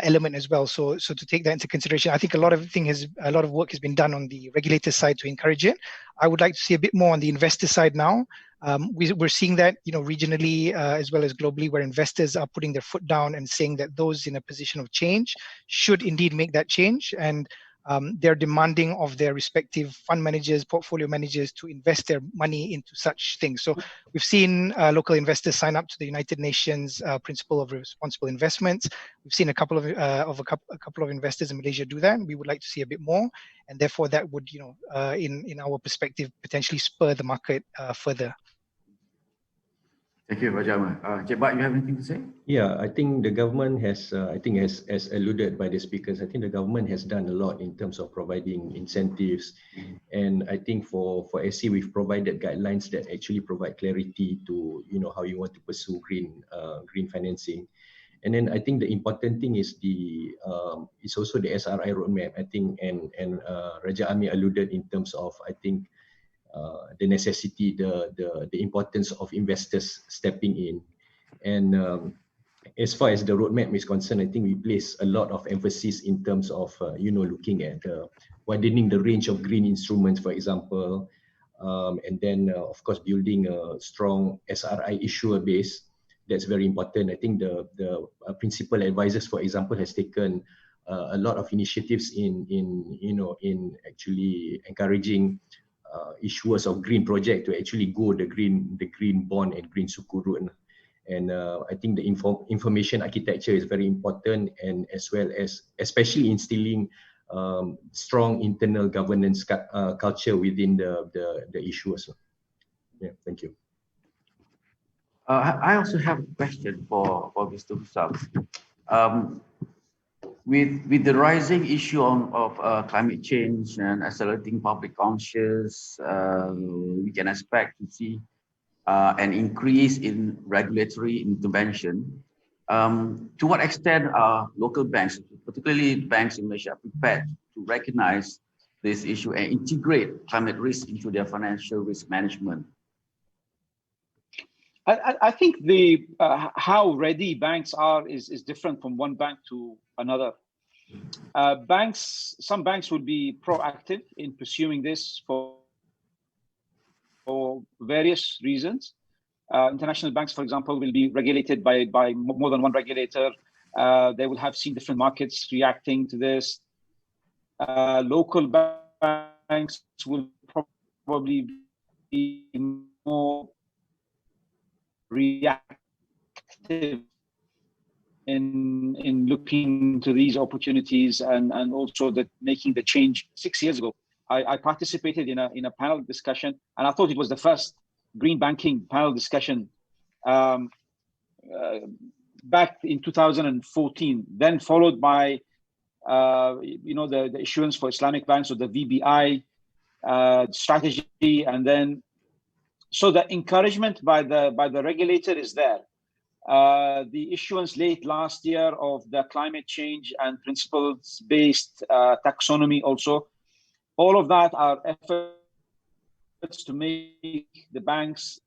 element as well. So to take that into consideration, I think a lot of work has been done on the regulator side to encourage it. I would like to see a bit more on the investor side now. We're seeing that regionally as well as globally, where investors are putting their foot down and saying that those in a position of change should indeed make that change, and they're demanding of their respective fund managers, portfolio managers, to invest their money into such things. So we've seen local investors sign up to the United Nations Principle of Responsible Investments. We've seen a couple of investors in Malaysia do that. We would like to see a bit more, and therefore that would, in our perspective, potentially spur the market further. Thank you, Pak Jamal. Cik Bat, you have anything to say? Yeah, I think the government has, as alluded by the speakers, I think the government has done a lot in terms of providing incentives. And I think for SC, we've provided guidelines that actually provide clarity to, how you want to pursue green financing. And then I think the important thing is it's also the SRI roadmap, I think, and Raja Amir alluded in terms of, I think, the necessity, the importance of investors stepping in. And as far as the roadmap is concerned, I think we place a lot of emphasis in terms of, looking at widening the range of green instruments, for example, and then, of course, building a strong SRI issuer base. That's very important. I think the principal advisors, for example, has taken a lot of initiatives in actually encouraging issuers of green project to actually go the green bond and green Sukuk route. And I think the information architecture is very important, and as well as especially instilling strong internal governance culture within the issuers. Yeah, thank you. I also have a question for Mr. Husam. With the rising issue of climate change and accelerating public conscious, we can expect to see an increase in regulatory intervention. To what extent are local banks, particularly banks in Malaysia, prepared to recognize this issue and integrate climate risk into their financial risk management? I think how ready banks are is different from one bank to another. Some banks would be proactive in pursuing this for various reasons. International banks, for example, will be regulated by more than one regulator. They will have seen different markets reacting to this. Local banks will probably be more reactive in looking to these opportunities and also making the change. 6 years ago, I participated in a panel discussion, and I thought it was the first green banking panel discussion back in 2014, then followed by the issuance for Islamic banks, or the VBI strategy, and then so the encouragement by the regulator is there. The issuance late last year of the climate change and principles-based taxonomy also, all of that are efforts to make the banks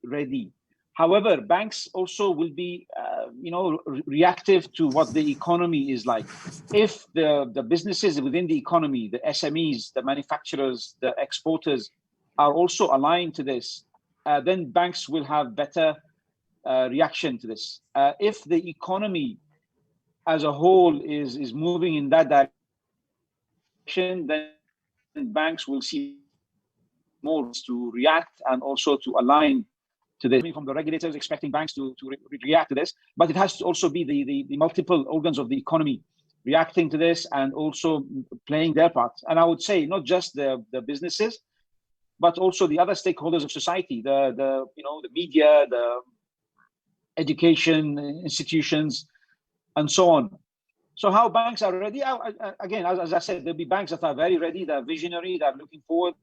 ready. However, banks also will be reactive to what the economy is like. If the businesses within the economy, the SMEs, the manufacturers, the exporters are also aligned to this, then banks will have better reaction to this. If the economy as a whole is moving in that direction, then banks will see more to react and also to align to this. From the regulators expecting banks to react to this, but it has to also be the multiple organs of the economy reacting to this and also playing their part. And I would say not just the businesses, but also the other stakeholders of society, the media, the education institutions, and so on. So how banks are ready? Again, as I said, there'll be banks that are very ready, that are visionary, that are looking forward,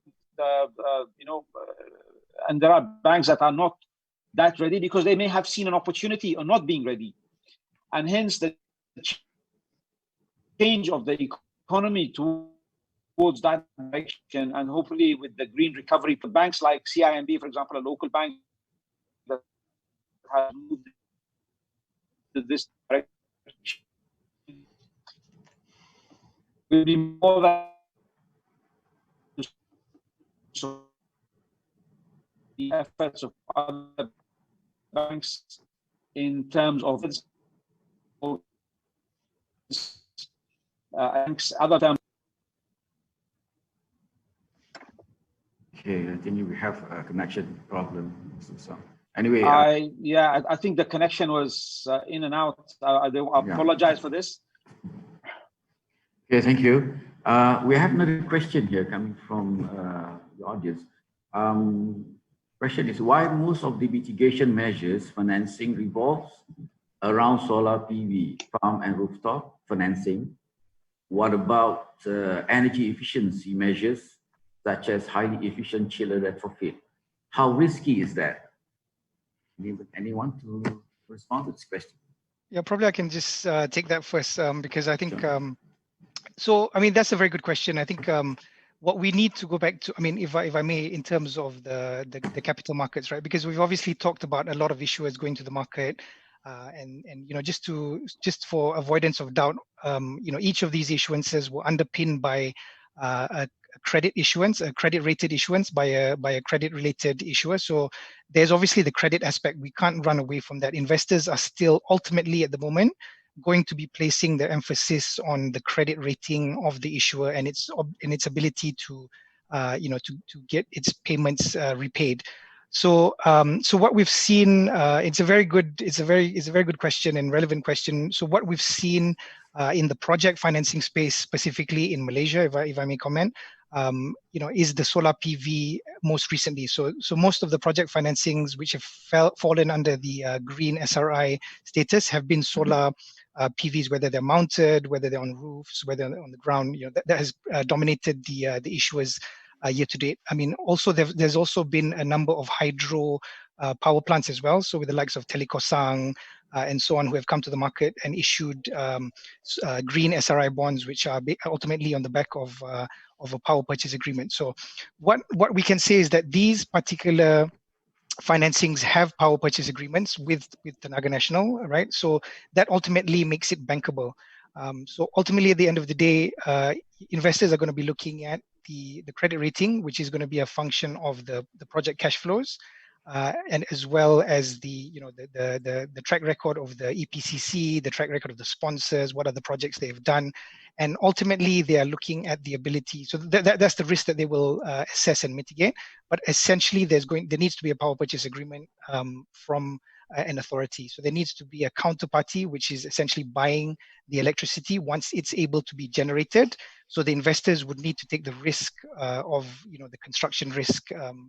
and there are banks that are not that ready because they may have seen an opportunity or not being ready. And hence the change of the economy towards that direction, and hopefully with the green recovery for banks like CIMB, for example, a local bank that has moved to this direction, will be more than the efforts of other banks in terms of other terms. Okay, I think we have a connection problem. So anyway, I think the connection was in and out. I apologize for this. Okay, thank you. We have another question here coming from the audience. Question is, why most of the mitigation measures financing revolves around solar PV farm and rooftop financing? What about energy efficiency measures such as highly efficient chiller retrofit? How risky is that? Anyone to respond to this question? Yeah, probably I can just take that first because I think, so, I mean, that's a very good question. I think what we need to go back to, I mean, if I may, in terms of the capital markets, right? Because we've obviously talked about a lot of issuers going to the market, and just for avoidance of doubt, each of these issuances were underpinned by a credit issuance, a credit rated issuance by a credit related issuer. So there's obviously the credit aspect. We can't run away from that. Investors are still ultimately at the moment going to be placing the emphasis on the credit rating of the issuer and its ability to get its payments repaid. So what we've seen, it's a very good question and relevant question. So what we've seen in the project financing space, specifically in Malaysia, if I may comment, is the solar PV most recently. So most of the project financings which have fallen under the green SRI status have been solar PVs, whether they're mounted, whether they're on roofs, whether they're on the ground. That has dominated the issuers year to date. I mean, also there's also been a number of hydro power plants as well. So with the likes of Telekosang and so on, who have come to the market and issued green SRI bonds, which are ultimately on the back of a power purchase agreement. So what we can say is that these particular financings have power purchase agreements with Tenaga Nasional, right? So that ultimately makes it bankable. So ultimately, at the end of the day, investors are going to be looking at the credit rating, which is going to be a function of the project cash flows, and as well as the track record of the EPCC, the track record of the sponsors, what are the projects they've done, and ultimately they are looking at the ability. So that's the risk that they will assess and mitigate. But essentially, there needs to be a power purchase agreement from an authority. So there needs to be a counterparty, which is essentially buying the electricity once it's able to be generated. So the investors would need to take the risk of the construction risk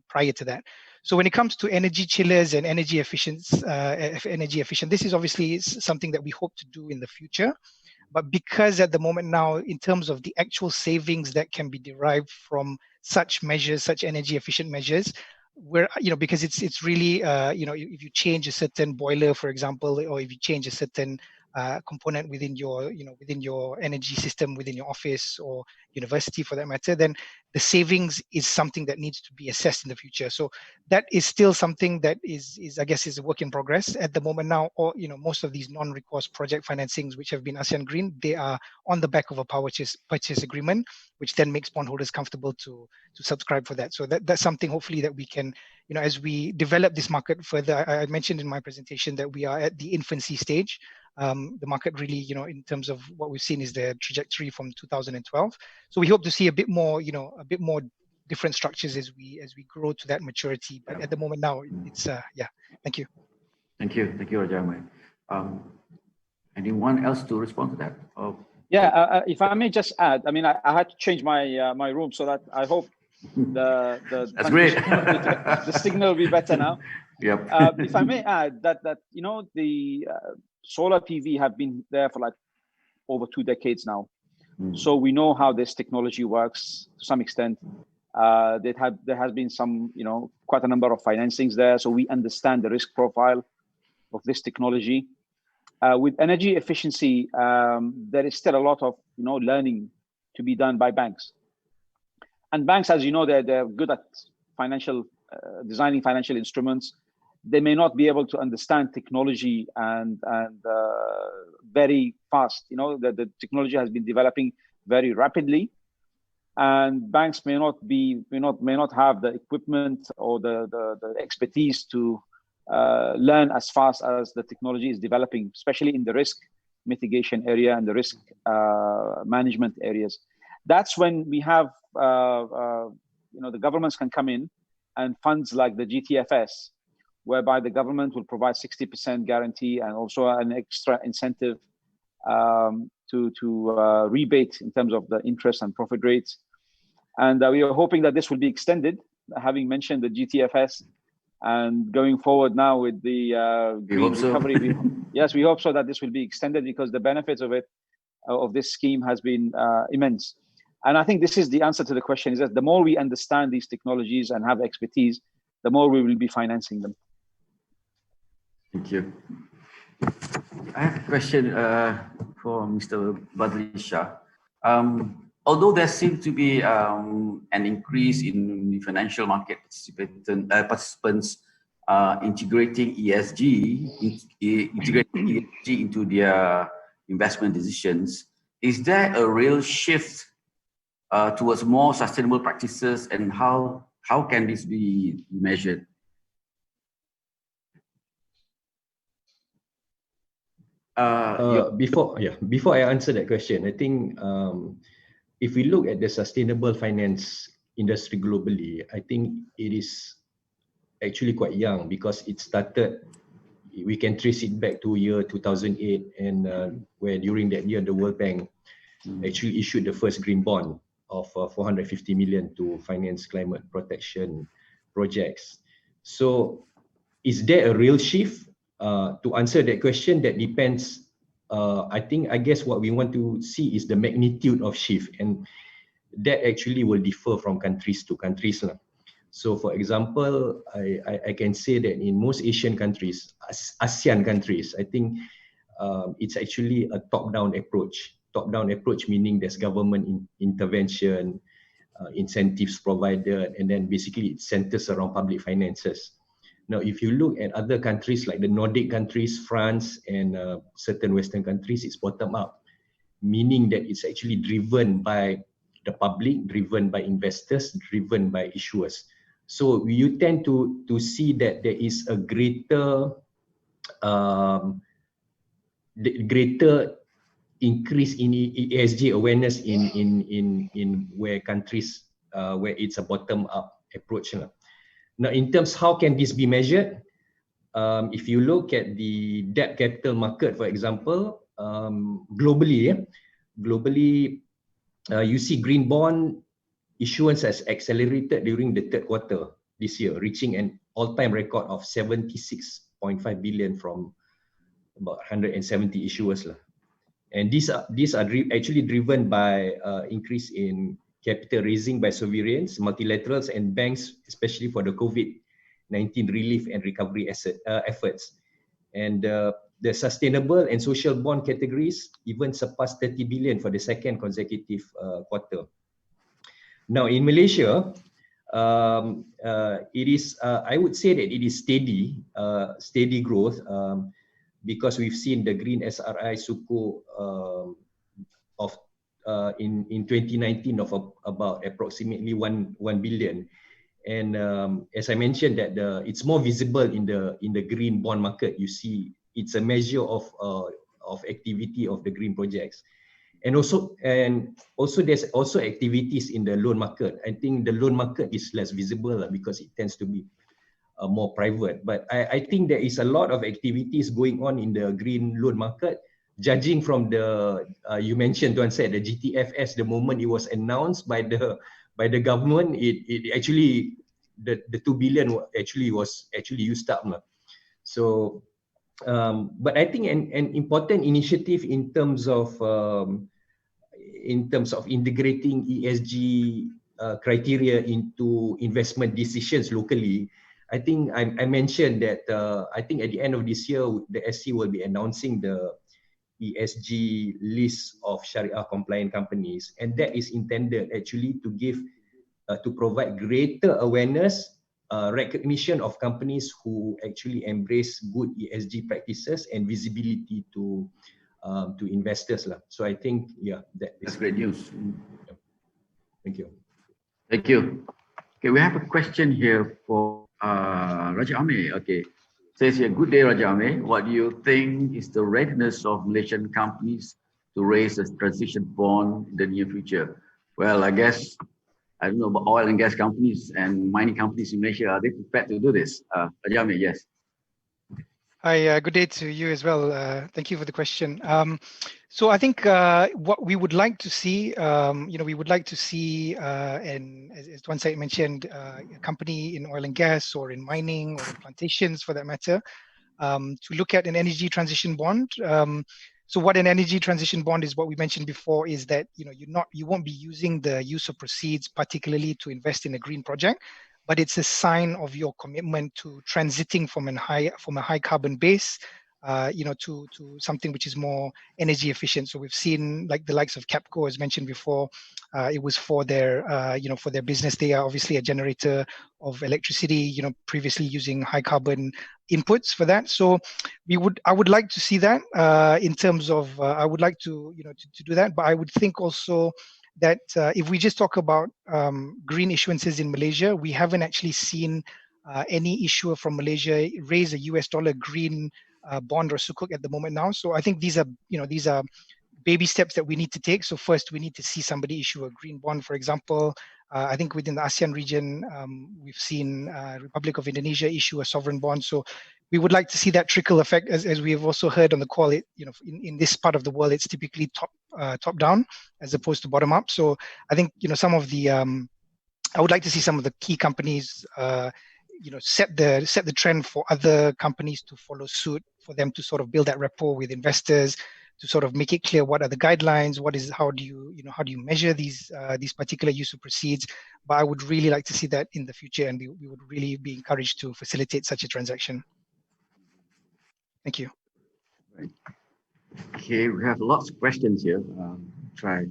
prior to that. So when it comes to energy chillers and energy efficient, this is obviously something that we hope to do in the future. But because at the moment now, in terms of the actual savings that can be derived from such measures, such energy efficient measures, where because it's really if you change a certain boiler, for example, or if you change a certain component within your energy system within your office or university for that matter, then the savings is something that needs to be assessed in the future. So that is still something that is I guess is a work in progress at the moment now. Or most of these non-recourse project financings which have been ASEAN Green, they are on the back of a power purchase agreement, which then makes bondholders comfortable to subscribe for that. So that's something hopefully that we can, as we develop this market further. I mentioned in my presentation that we are at the infancy stage. The market really, in terms of what we've seen is the trajectory from 2012. So we hope to see a bit more different structures as we grow to that maturity. But at the moment now, it's Thank you. Thank you, Raja Ahmad. Anyone else to respond to that? Yeah, if I may just add, I mean, I had to change my my room, so that I hope That's great. the signal will be better now. Yep. If I may add that you know, the solar PV have been there for like over 2 decades now, so we know how this technology works to some extent. There has been some, you know, quite a number of financings there, so we understand the risk profile of this technology. With energy efficiency, there is still a lot of, you know, learning to be done by banks. And banks, as you know, they're good at financial designing financial instruments. They may not be able to understand technology and very fast. You know, the technology has been developing very rapidly, and banks may not have the equipment or the expertise to learn as fast as the technology is developing, especially in the risk mitigation area and the risk management areas. That's when we have, you know, the governments can come in, and funds like the GTFS, whereby the government will provide 60% guarantee and also an extra incentive to rebate in terms of the interest and profit rates. And we are hoping that this will be extended, having mentioned the GTFS, and going forward now with the green recovery. Yes, we hope so that this will be extended, because the benefits of this scheme has been immense. And I think this is the answer to the question, is that the more we understand these technologies and have expertise, the more we will be financing them. Thank you. I have a question for Mr. Badri Shah. Although there seems to be an increase in the financial market participants integrating ESG into their investment decisions, is there a real shift towards more sustainable practices, and how can this be measured? Before I answer that question, I think if we look at the sustainable finance industry globally, I think it is actually quite young, because it started, we can trace it back to year 2008, and where during that year the World Bank actually issued the first green bond of 450 million to finance climate protection projects. So is there a real shift? To answer that question, that depends. I guess what we want to see is the magnitude of shift, and that actually will differ from countries to countries. So for example, I can say that in most Asian countries, ASEAN countries, I think it's actually a top-down approach. Top-down approach meaning there's government intervention, incentives provided, and then basically it centers around public finances. Now, if you look at other countries like the Nordic countries, France, and certain Western countries, it's bottom-up, meaning that it's actually driven by the public, driven by investors, driven by issuers. So you tend to see that there is a greater increase in ESG awareness in where countries where it's a bottom-up approach. Now, in terms how can this be measured? If you look at the debt capital market, for example, globally, you see green bond issuance has accelerated during the third quarter this year, reaching an all-time record of 76.5 billion from about 170 issuers. And these are actually driven by increase in capital raising by sovereigns, multilaterals, and banks, especially for the COVID-19 relief and recovery efforts. And the sustainable and social bond categories even surpassed 30 billion for the second consecutive quarter. Now, in Malaysia, it is, I would say that it is steady growth, because we've seen the green SRI Sukuk in 2019 of about approximately 1 billion. And as I mentioned, that it's more visible in the green bond market. You see, it's a measure of activity of the green projects. And also there's also activities in the loan market. I think the loan market is less visible because it tends to be more private. But I think there is a lot of activities going on in the green loan market, judging from the you mentioned, Tuan said, the GTFS, the moment it was announced by the government, it actually the 2 billion actually was used up. So but I think an important initiative in terms of integrating ESG criteria into investment decisions locally. I think I mentioned that I think at the end of this year, the SC will be announcing the ESG list of Sharia compliant companies, and that is intended actually to give to provide greater awareness, recognition of companies who actually embrace good ESG practices and visibility to investors lah. So I think That's great news. Yeah. Thank you. Thank you. Okay, we have a question here for Raja Amir. Okay, says here, good day, Raja Amir. What do you think is the readiness of Malaysian companies to raise a transition bond in the near future? Well, I guess, I don't know about oil and gas companies and mining companies in Malaysia. Are they prepared to do this? Raja Amir, yes. Hi, good day to you as well. Thank you for the question. So I think what we would like to see, we would like to see, and as Tuan Syed mentioned, a company in oil and gas or in mining or in plantations for that matter, to look at an energy transition bond. So what an energy transition bond is, what we mentioned before, is that you won't be using the use of proceeds particularly to invest in a green project, but it's a sign of your commitment to transiting from a high carbon base, to something which is more energy efficient. So we've seen like the likes of Capco, as mentioned before, it was for their for their business. They are obviously a generator of electricity, previously using high carbon inputs for that. So I would like to see that in terms of I would like to to do that, but I would think also that if we just talk about green issuances in Malaysia, we haven't actually seen any issuer from Malaysia raise a US dollar green bond or sukuk at the moment now. So I think these are baby steps that we need to take. So first, we need to see somebody issue a green bond, for example. I think within the ASEAN region, we've seen Republic of Indonesia issue a sovereign bond. So we would like to see that trickle effect, as we have also heard on the call. In this part of the world, it's typically top down as opposed to bottom up. So I think some of the I would like to see some of the key companies set the trend for other companies to follow suit, for them to sort of build that rapport with investors, to sort of make it clear what are the guidelines, how do you measure these particular use of proceeds. But I would really like to see that in the future, and we would really be encouraged to facilitate such a transaction. Thank you. Right. Okay, we have lots of questions here. Try.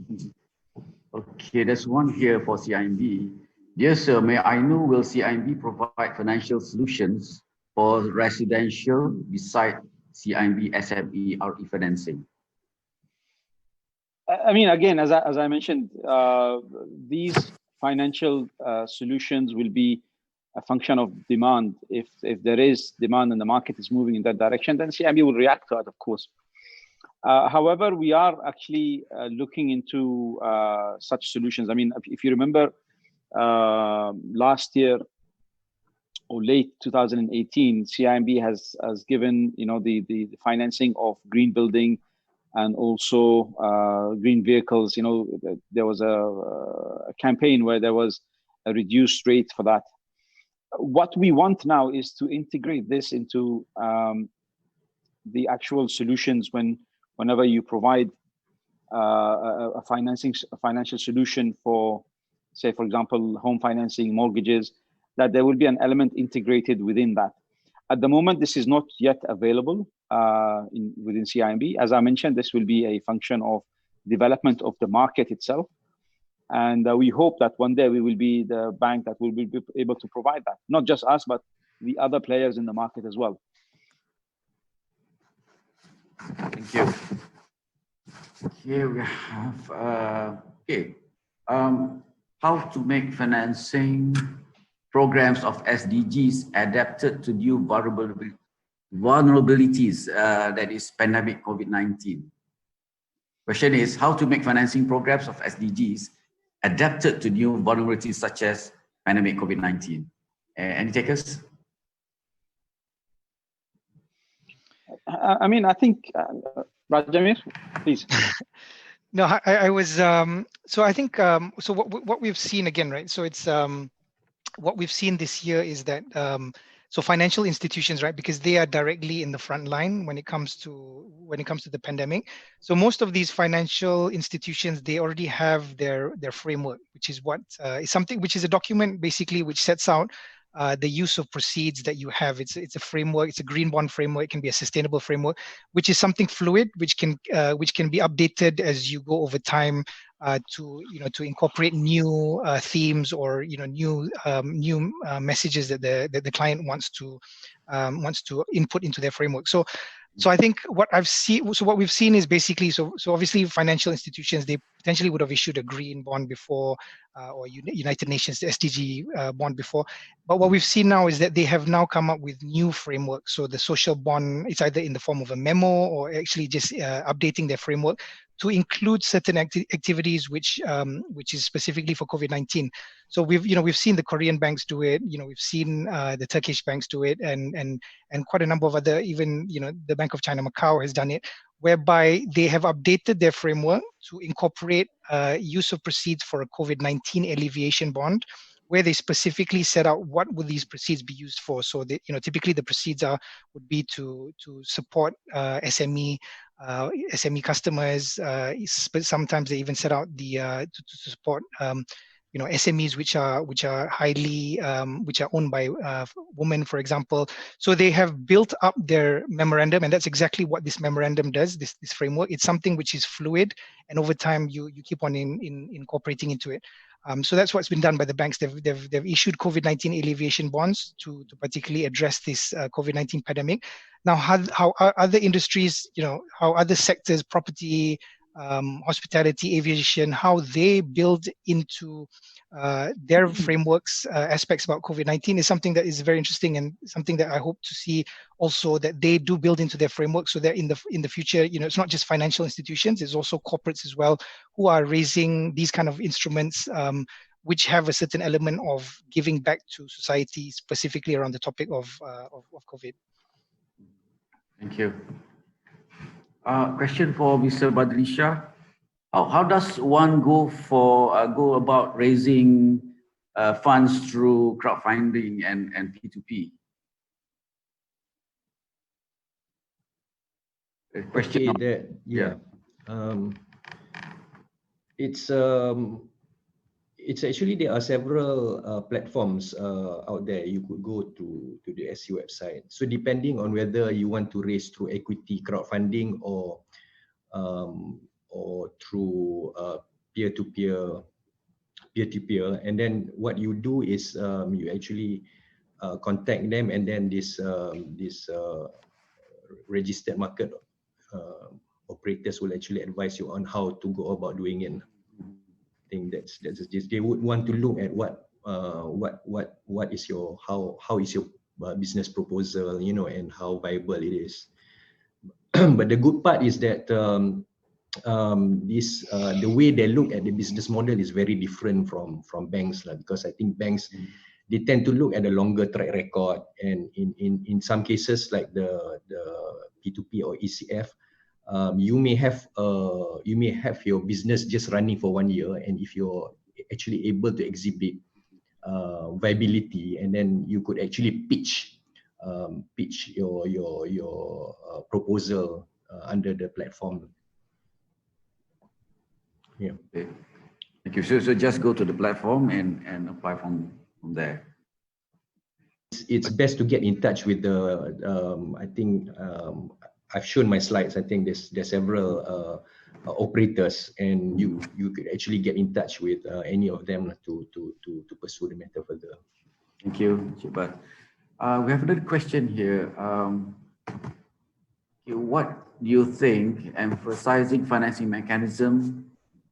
Okay, there's one here for CIMB. Dear sir, may I know, will CIMB provide financial solutions for residential beside CIMB SME RE financing? I mean, again, as I mentioned, these financial solutions will be a function of demand. If there is demand and the market is moving in that direction, then CIMB will react to it, of course. However, we are actually looking into such solutions. I mean, if you remember, last year or late 2018, CIMB has given the financing of green building and also green vehicles. There was a campaign where there was a reduced rate for that. What we want now is to integrate this into the actual solutions whenever you provide a financial solution for, say, for example, home financing, mortgages, that there will be an element integrated within that. At the moment, this is not yet available within CIMB. As I mentioned, this will be a function of development of the market itself. And we hope that one day we will be the bank that will be able to provide that. Not just us, but the other players in the market as well. Thank you. Here we have, how to make financing programs of SDGs adapted to new vulnerabilities, that is pandemic COVID-19. Question is how to make financing programs of SDGs adapted to new vulnerabilities such as pandemic COVID-19. Any takers? I mean, I think Rajamir, please. No, I was so I think so what we've seen again, right? So it's what we've seen this year is that so financial institutions, right, because they are directly in the front line when it comes to the pandemic. So most of these financial institutions, they already have their framework, which is what is something which is a document basically which sets out the use of proceeds that you have. It's a framework. It's a green bond framework. It can be a sustainable framework, which is something fluid, which can be updated as you go over time to incorporate new themes or new messages that the client wants to input into their framework. So I think what we've seen is basically so obviously financial institutions, they potentially would have issued a green bond before or United Nations, the SDG bond before. But what we've seen now is that they have now come up with new frameworks. So the social bond, it's either in the form of a memo or actually just updating their framework to include certain activities which is specifically for COVID-19. So we've seen the Korean banks do it. We've seen the Turkish banks do it, and quite a number of other, even the Bank of China Macau has done it, whereby they have updated their framework to incorporate use of proceeds for a COVID-19 alleviation bond, where they specifically set out what would these proceeds be used for. So typically the proceeds would be to support SME customers. But sometimes they even set out to support SMEs which are highly which are owned by women, for example. So they have built up their memorandum, and that's exactly what this memorandum does. This framework, it's something which is fluid, and over time you keep on incorporating into it. So that's what's been done by the banks. They've issued COVID-19 alleviation bonds to particularly address this COVID-19 pandemic. Now, how other industries, how other sectors, property, hospitality, aviation, how they build into their frameworks aspects about COVID-19 is something that is very interesting, and something that I hope to see also that they do build into their framework, so that in the future, it's not just financial institutions, it's also corporates as well who are raising these kind of instruments which have a certain element of giving back to society, specifically around the topic of COVID. Thank you. Question for Mr. Badrisha. How does one go about raising funds through crowdfunding and P2P? Question. Okay, yeah. It's actually, there are several platforms out there. You could go to the SC website. So depending on whether you want to raise through equity crowdfunding or through peer-to-peer, and then what you do is you actually contact them, and then this registered market operators will actually advise you on how to go about doing it. I think that's just, they would want to look at what is your how is your business proposal, and how viable it is. But the good part is that the way they look at the business model is very different from banks, because I think banks, they tend to look at a longer track record, and in some cases like the P2P or ECF, you may have your business just running for 1 year, and if you're actually able to exhibit viability, and then you could actually pitch your proposal under the platform. Yeah. Okay. Thank you. So just go to the platform and apply from there. It's best to get in touch with the I think I've shown my slides. I think there's several operators, and you could actually get in touch with any of them to pursue the matter further. Thank you, Chibat. We have another question here. What do you think emphasizing financing mechanism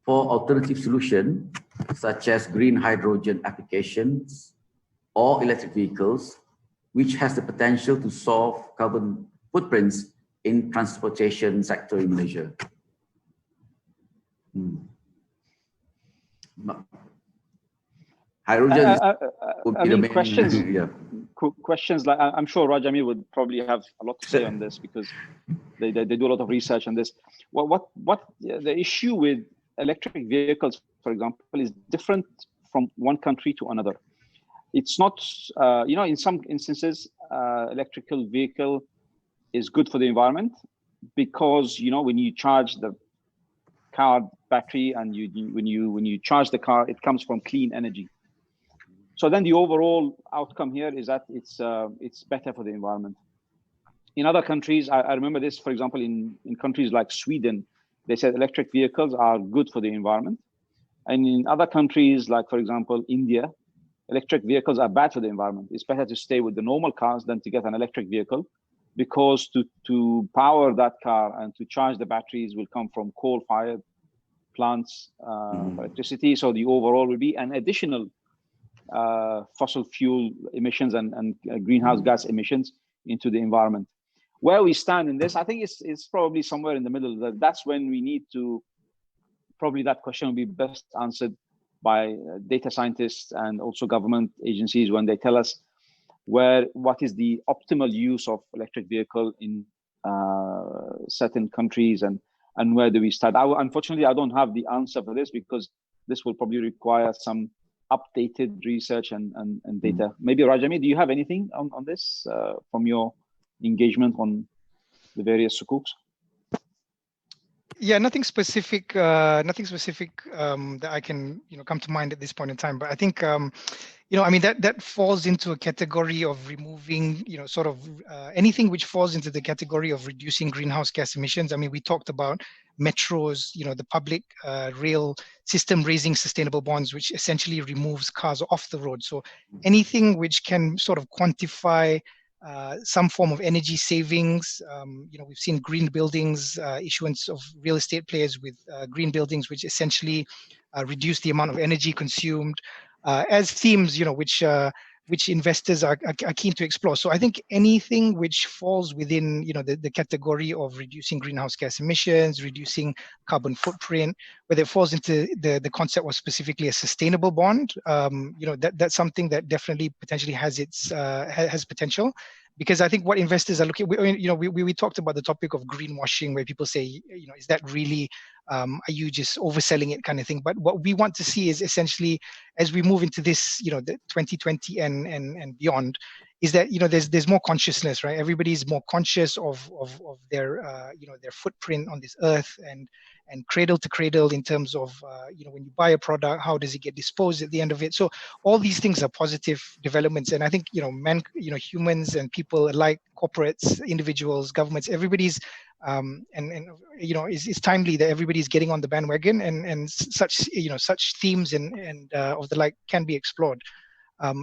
for alternative solution such as green hydrogen applications or electric vehicles, which has the potential to solve carbon footprints in transportation sector in Malaysia? Hydrogen would be the main, questions. Yeah. Questions like, I'm sure Rajami would probably have a lot to say on this, because They do a lot of research on this. What the issue with electric vehicles, for example, is different from one country to another. It's not, in some instances, electrical vehicle is good for the environment because, when you charge the car battery and when you charge the car, it comes from clean energy. So then the overall outcome here is that it's better for the environment. In other countries, I remember this, for example, in countries like Sweden, they said electric vehicles are good for the environment. And in other countries, like, for example, India, electric vehicles are bad for the environment. It's better to stay with the normal cars than to get an electric vehicle, because to power that car and to charge the batteries will come from coal-fired plants for electricity. So the overall will be an additional fossil fuel emissions and greenhouse gas emissions into the environment. Where we stand in this, I think it's probably somewhere in the middle. That's when we need to, probably that question will be best answered by data scientists and also government agencies when they tell us what is the optimal use of electric vehicle in certain countries and where do we start. Unfortunately, I don't have the answer for this because this will probably require some updated research and data. Maybe Rajami, do you have anything on this from your engagement on the various sukuks? Yeah, nothing specific that I can come to mind at this point in time. But I think that falls into a category of removing anything which falls into the category of reducing greenhouse gas emissions. I mean, we talked about metros, the public rail system raising sustainable bonds, which essentially removes cars off the road. So anything which can sort of quantify some form of energy savings. We've seen green buildings, issuance of real estate players with green buildings, which essentially reduce the amount of energy consumed as themes, which investors are keen to explore. So I think anything which falls within, the category of reducing greenhouse gas emissions, reducing carbon footprint, whether it falls into the concept of specifically a sustainable bond, that's something that definitely potentially has has potential. Because I think what investors are looking, we talked about the topic of greenwashing, where people say, is that really, are you just overselling it kind of thing? But what we want to see is essentially, as we move into this, the 2020 and beyond, is that there's more consciousness, right? Everybody's more conscious of their their footprint on this earth and cradle to cradle in terms of when you buy a product, how does it get disposed at the end of it? So all these things are positive developments, and I think humans and people alike, corporates, individuals, governments, everybody's it's timely that everybody's getting on the bandwagon, and such themes and of the like can be explored.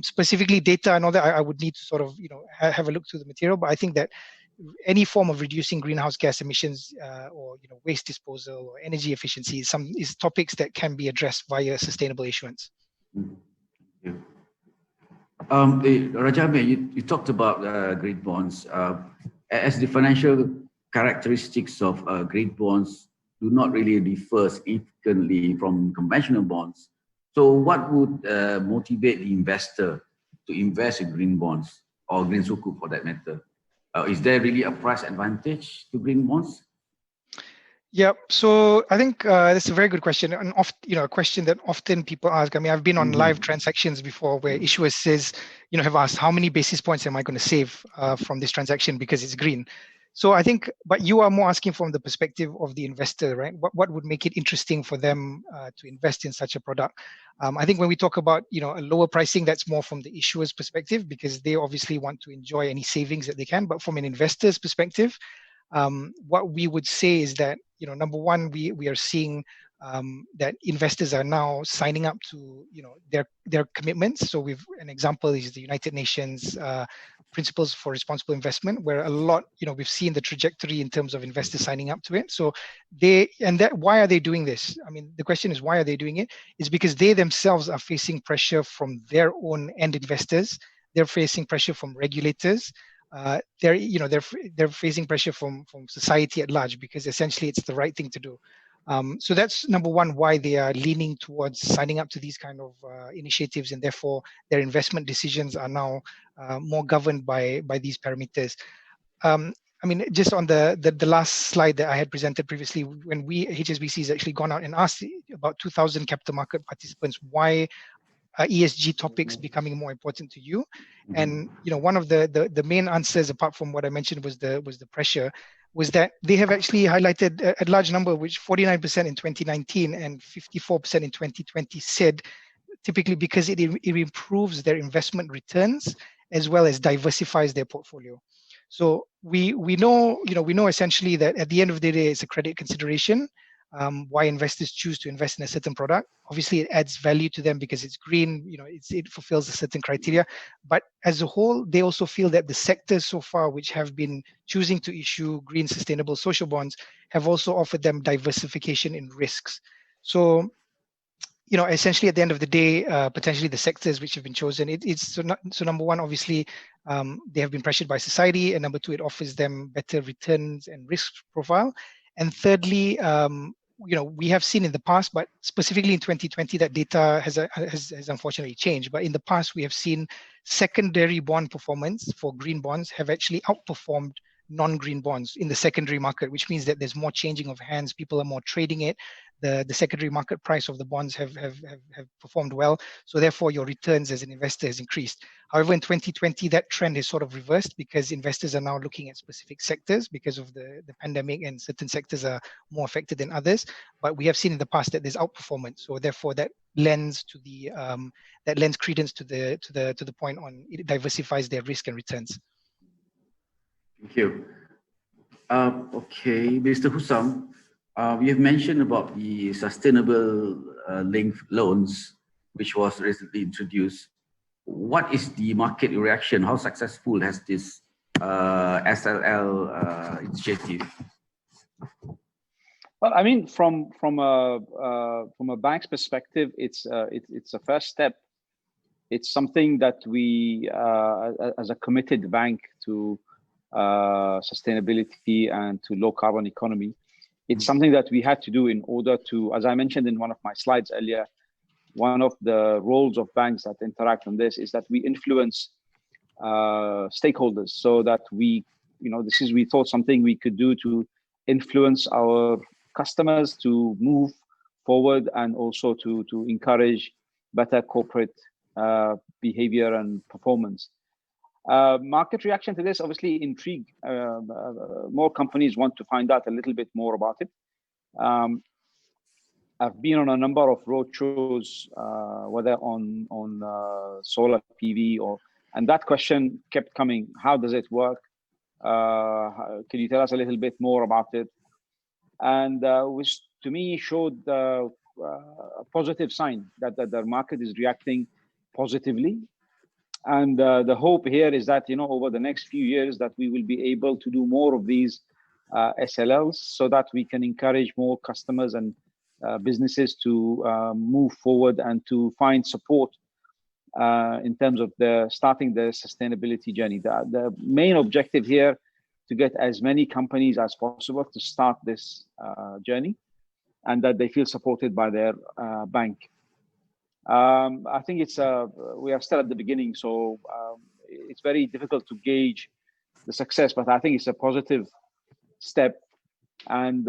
Specifically data and all that, I would need to sort of have a look through the material, but I think that any form of reducing greenhouse gas emissions or waste disposal or energy efficiency is topics that can be addressed via sustainable issuance. Yeah. Rajami, you talked about green bonds. As the financial characteristics of green bonds do not really differ significantly from conventional bonds. So what would motivate the investor to invest in green bonds or green sukuk for that matter? Is there really a price advantage to green bonds? Yeah, so I think that's a very good question, and a question that often people ask. I mean, I've been on live transactions before where issuers says, have asked, how many basis points am I going to save from this transaction because it's green? So I think, but you are more asking from the perspective of the investor, right? What would make it interesting for them to invest in such a product? I think when we talk about, a lower pricing, that's more from the issuer's perspective, because they obviously want to enjoy any savings that they can. But from an investor's perspective, what we would say is that, number one, we are seeing that investors are now signing up to, their commitments. So an example is the United Nations Principles for Responsible Investment, where a lot, we've seen the trajectory in terms of investors signing up to it. So why are they doing this? I mean, the question is, why are they doing it? It's because they themselves are facing pressure from their own end investors. They're facing pressure from regulators. They're facing pressure from society at large, because essentially it's the right thing to do. So that's number one, why they are leaning towards signing up to these kind of initiatives, and therefore their investment decisions are now more governed by these parameters. I mean, just on the last slide that I had presented previously, when HSBC has actually gone out and asked about 2,000 capital market participants, why ESG topics becoming more important to you? And one of the main answers, apart from what I mentioned, was the pressure, was that they have actually highlighted a large number, which 49% in 2019 and 54% in 2020 said, typically because it improves their investment returns as well as diversifies their portfolio. So we know essentially that at the end of the day, it's a credit consideration. Why investors choose to invest in a certain product. Obviously, it adds value to them because it's green, it fulfills a certain criteria. But as a whole, they also feel that the sectors so far which have been choosing to issue green, sustainable social bonds have also offered them diversification in risks. So, essentially at the end of the day, potentially the sectors which have been chosen, so number one, obviously, they have been pressured by society, and number two, it offers them better returns and risk profile. And thirdly, we have seen in the past, but specifically in 2020, that data has unfortunately changed. But in the past, we have seen secondary bond performance for green bonds have actually outperformed non-green bonds in the secondary market, which means that there's more changing of hands. People are more trading it. The secondary market price of the bonds have performed well. So therefore, your returns as an investor has increased. However, in 2020, that trend has sort of reversed because investors are now looking at specific sectors because of the pandemic, and certain sectors are more affected than others. But we have seen in the past that there's outperformance. So therefore, that lends credence to the point on it diversifies their risk and returns. Thank you. Okay, Mr. Hussam, we have mentioned about the sustainable linked loans, which was recently introduced. What is the market reaction? How successful has this SLL initiative? Well, I mean, from a bank's perspective, it's a first step. It's something that we, as a committed bank to sustainability and to low carbon economy, it's something that we had to do in order to, as I mentioned in one of my slides earlier, one of the roles of banks that interact on this is that we influence stakeholders, so that we thought something we could do to influence our customers to move forward, and also to encourage better corporate behavior and performance. Market reaction to this obviously intrigued. More companies want to find out a little bit more about it. I've been on a number of roadshows, whether on solar PV and that question kept coming. How does it work? Can you tell us a little bit more about it? And which to me showed a positive sign that the market is reacting positively. And the hope here is that, over the next few years, that we will be able to do more of these SLLs, so that we can encourage more customers and businesses to move forward and to find support in terms of starting the sustainability journey. The main objective here, to get as many companies as possible to start this journey, and that they feel supported by their bank. I think we are still at the beginning, so it's very difficult to gauge the success, but I think it's a positive step. And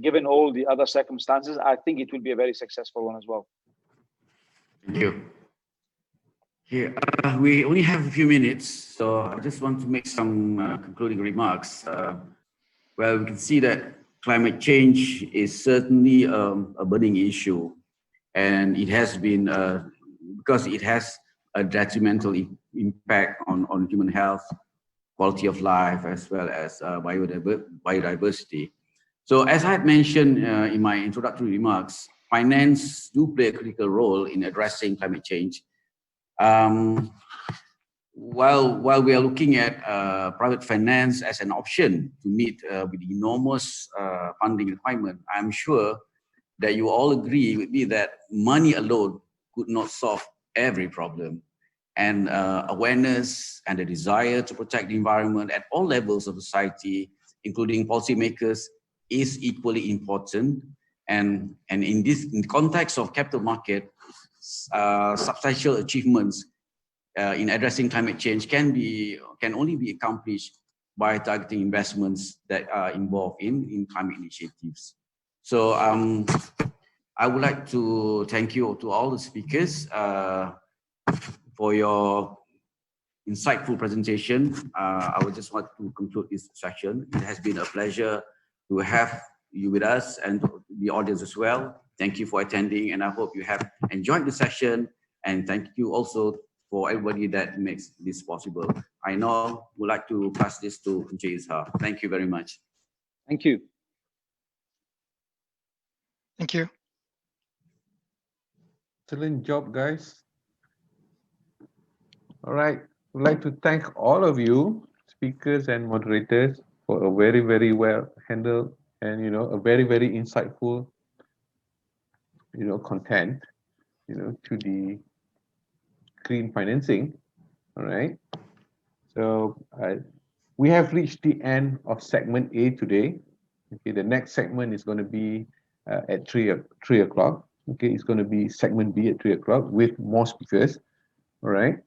given all the other circumstances, I think it will be a very successful one as well. Thank you. Here, we only have a few minutes, so I just want to make some concluding remarks. Well, we can see that climate change is certainly a burning issue, and it has been, because it has a detrimental impact on human health, quality of life, as well as biodiversity. So as I had mentioned in my introductory remarks, finance do play a critical role in addressing climate change. While we are looking at private finance as an option to meet with the enormous funding requirement, I'm sure that you all agree with me that money alone could not solve every problem. And awareness and the desire to protect the environment at all levels of society, including policymakers, is equally important. And in the context of capital market, substantial achievements in addressing climate change can only be accomplished by targeting investments that are involved in climate initiatives. So I would like to thank you to all the speakers for your insightful presentation. I would just want to conclude this session. It has been a pleasure to have you with us and the audience as well. Thank you for attending, and I hope you have enjoyed the session. And thank you also for everybody that makes this possible. I now would like to pass this to Jaisha. Thank you very much. Thank you. Thank you. Excellent job, guys. All right. I'd like to thank all of you, speakers and moderators, for a very, very well handled and, a very, very insightful, content, to the green financing. All right. So we have reached the end of segment A today. Okay. The next segment is going to be at 3 o'clock. Okay. It's going to be segment B at 3 o'clock with more speakers. All right.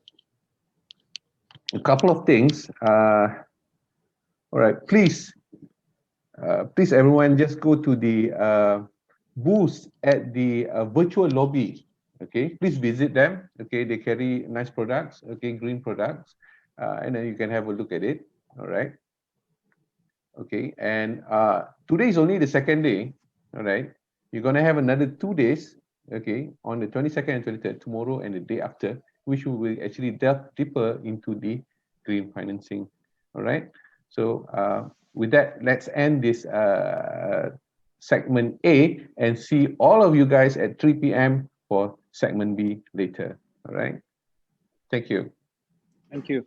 A couple of things. All right. Please everyone just go to the booths at the virtual lobby. Okay, please visit them. Okay, they carry nice products. Okay, green products, and then you can have a look at it. All right. Okay, and today is only the second day. All right, you're gonna have another 2 days. Okay, on the 22nd and 23rd, tomorrow and the day after, which we will actually delve deeper into the green financing. All right. So with that, let's end this segment A and see all of you guys at 3 p.m. for segment B later. All right. Thank you. Thank you.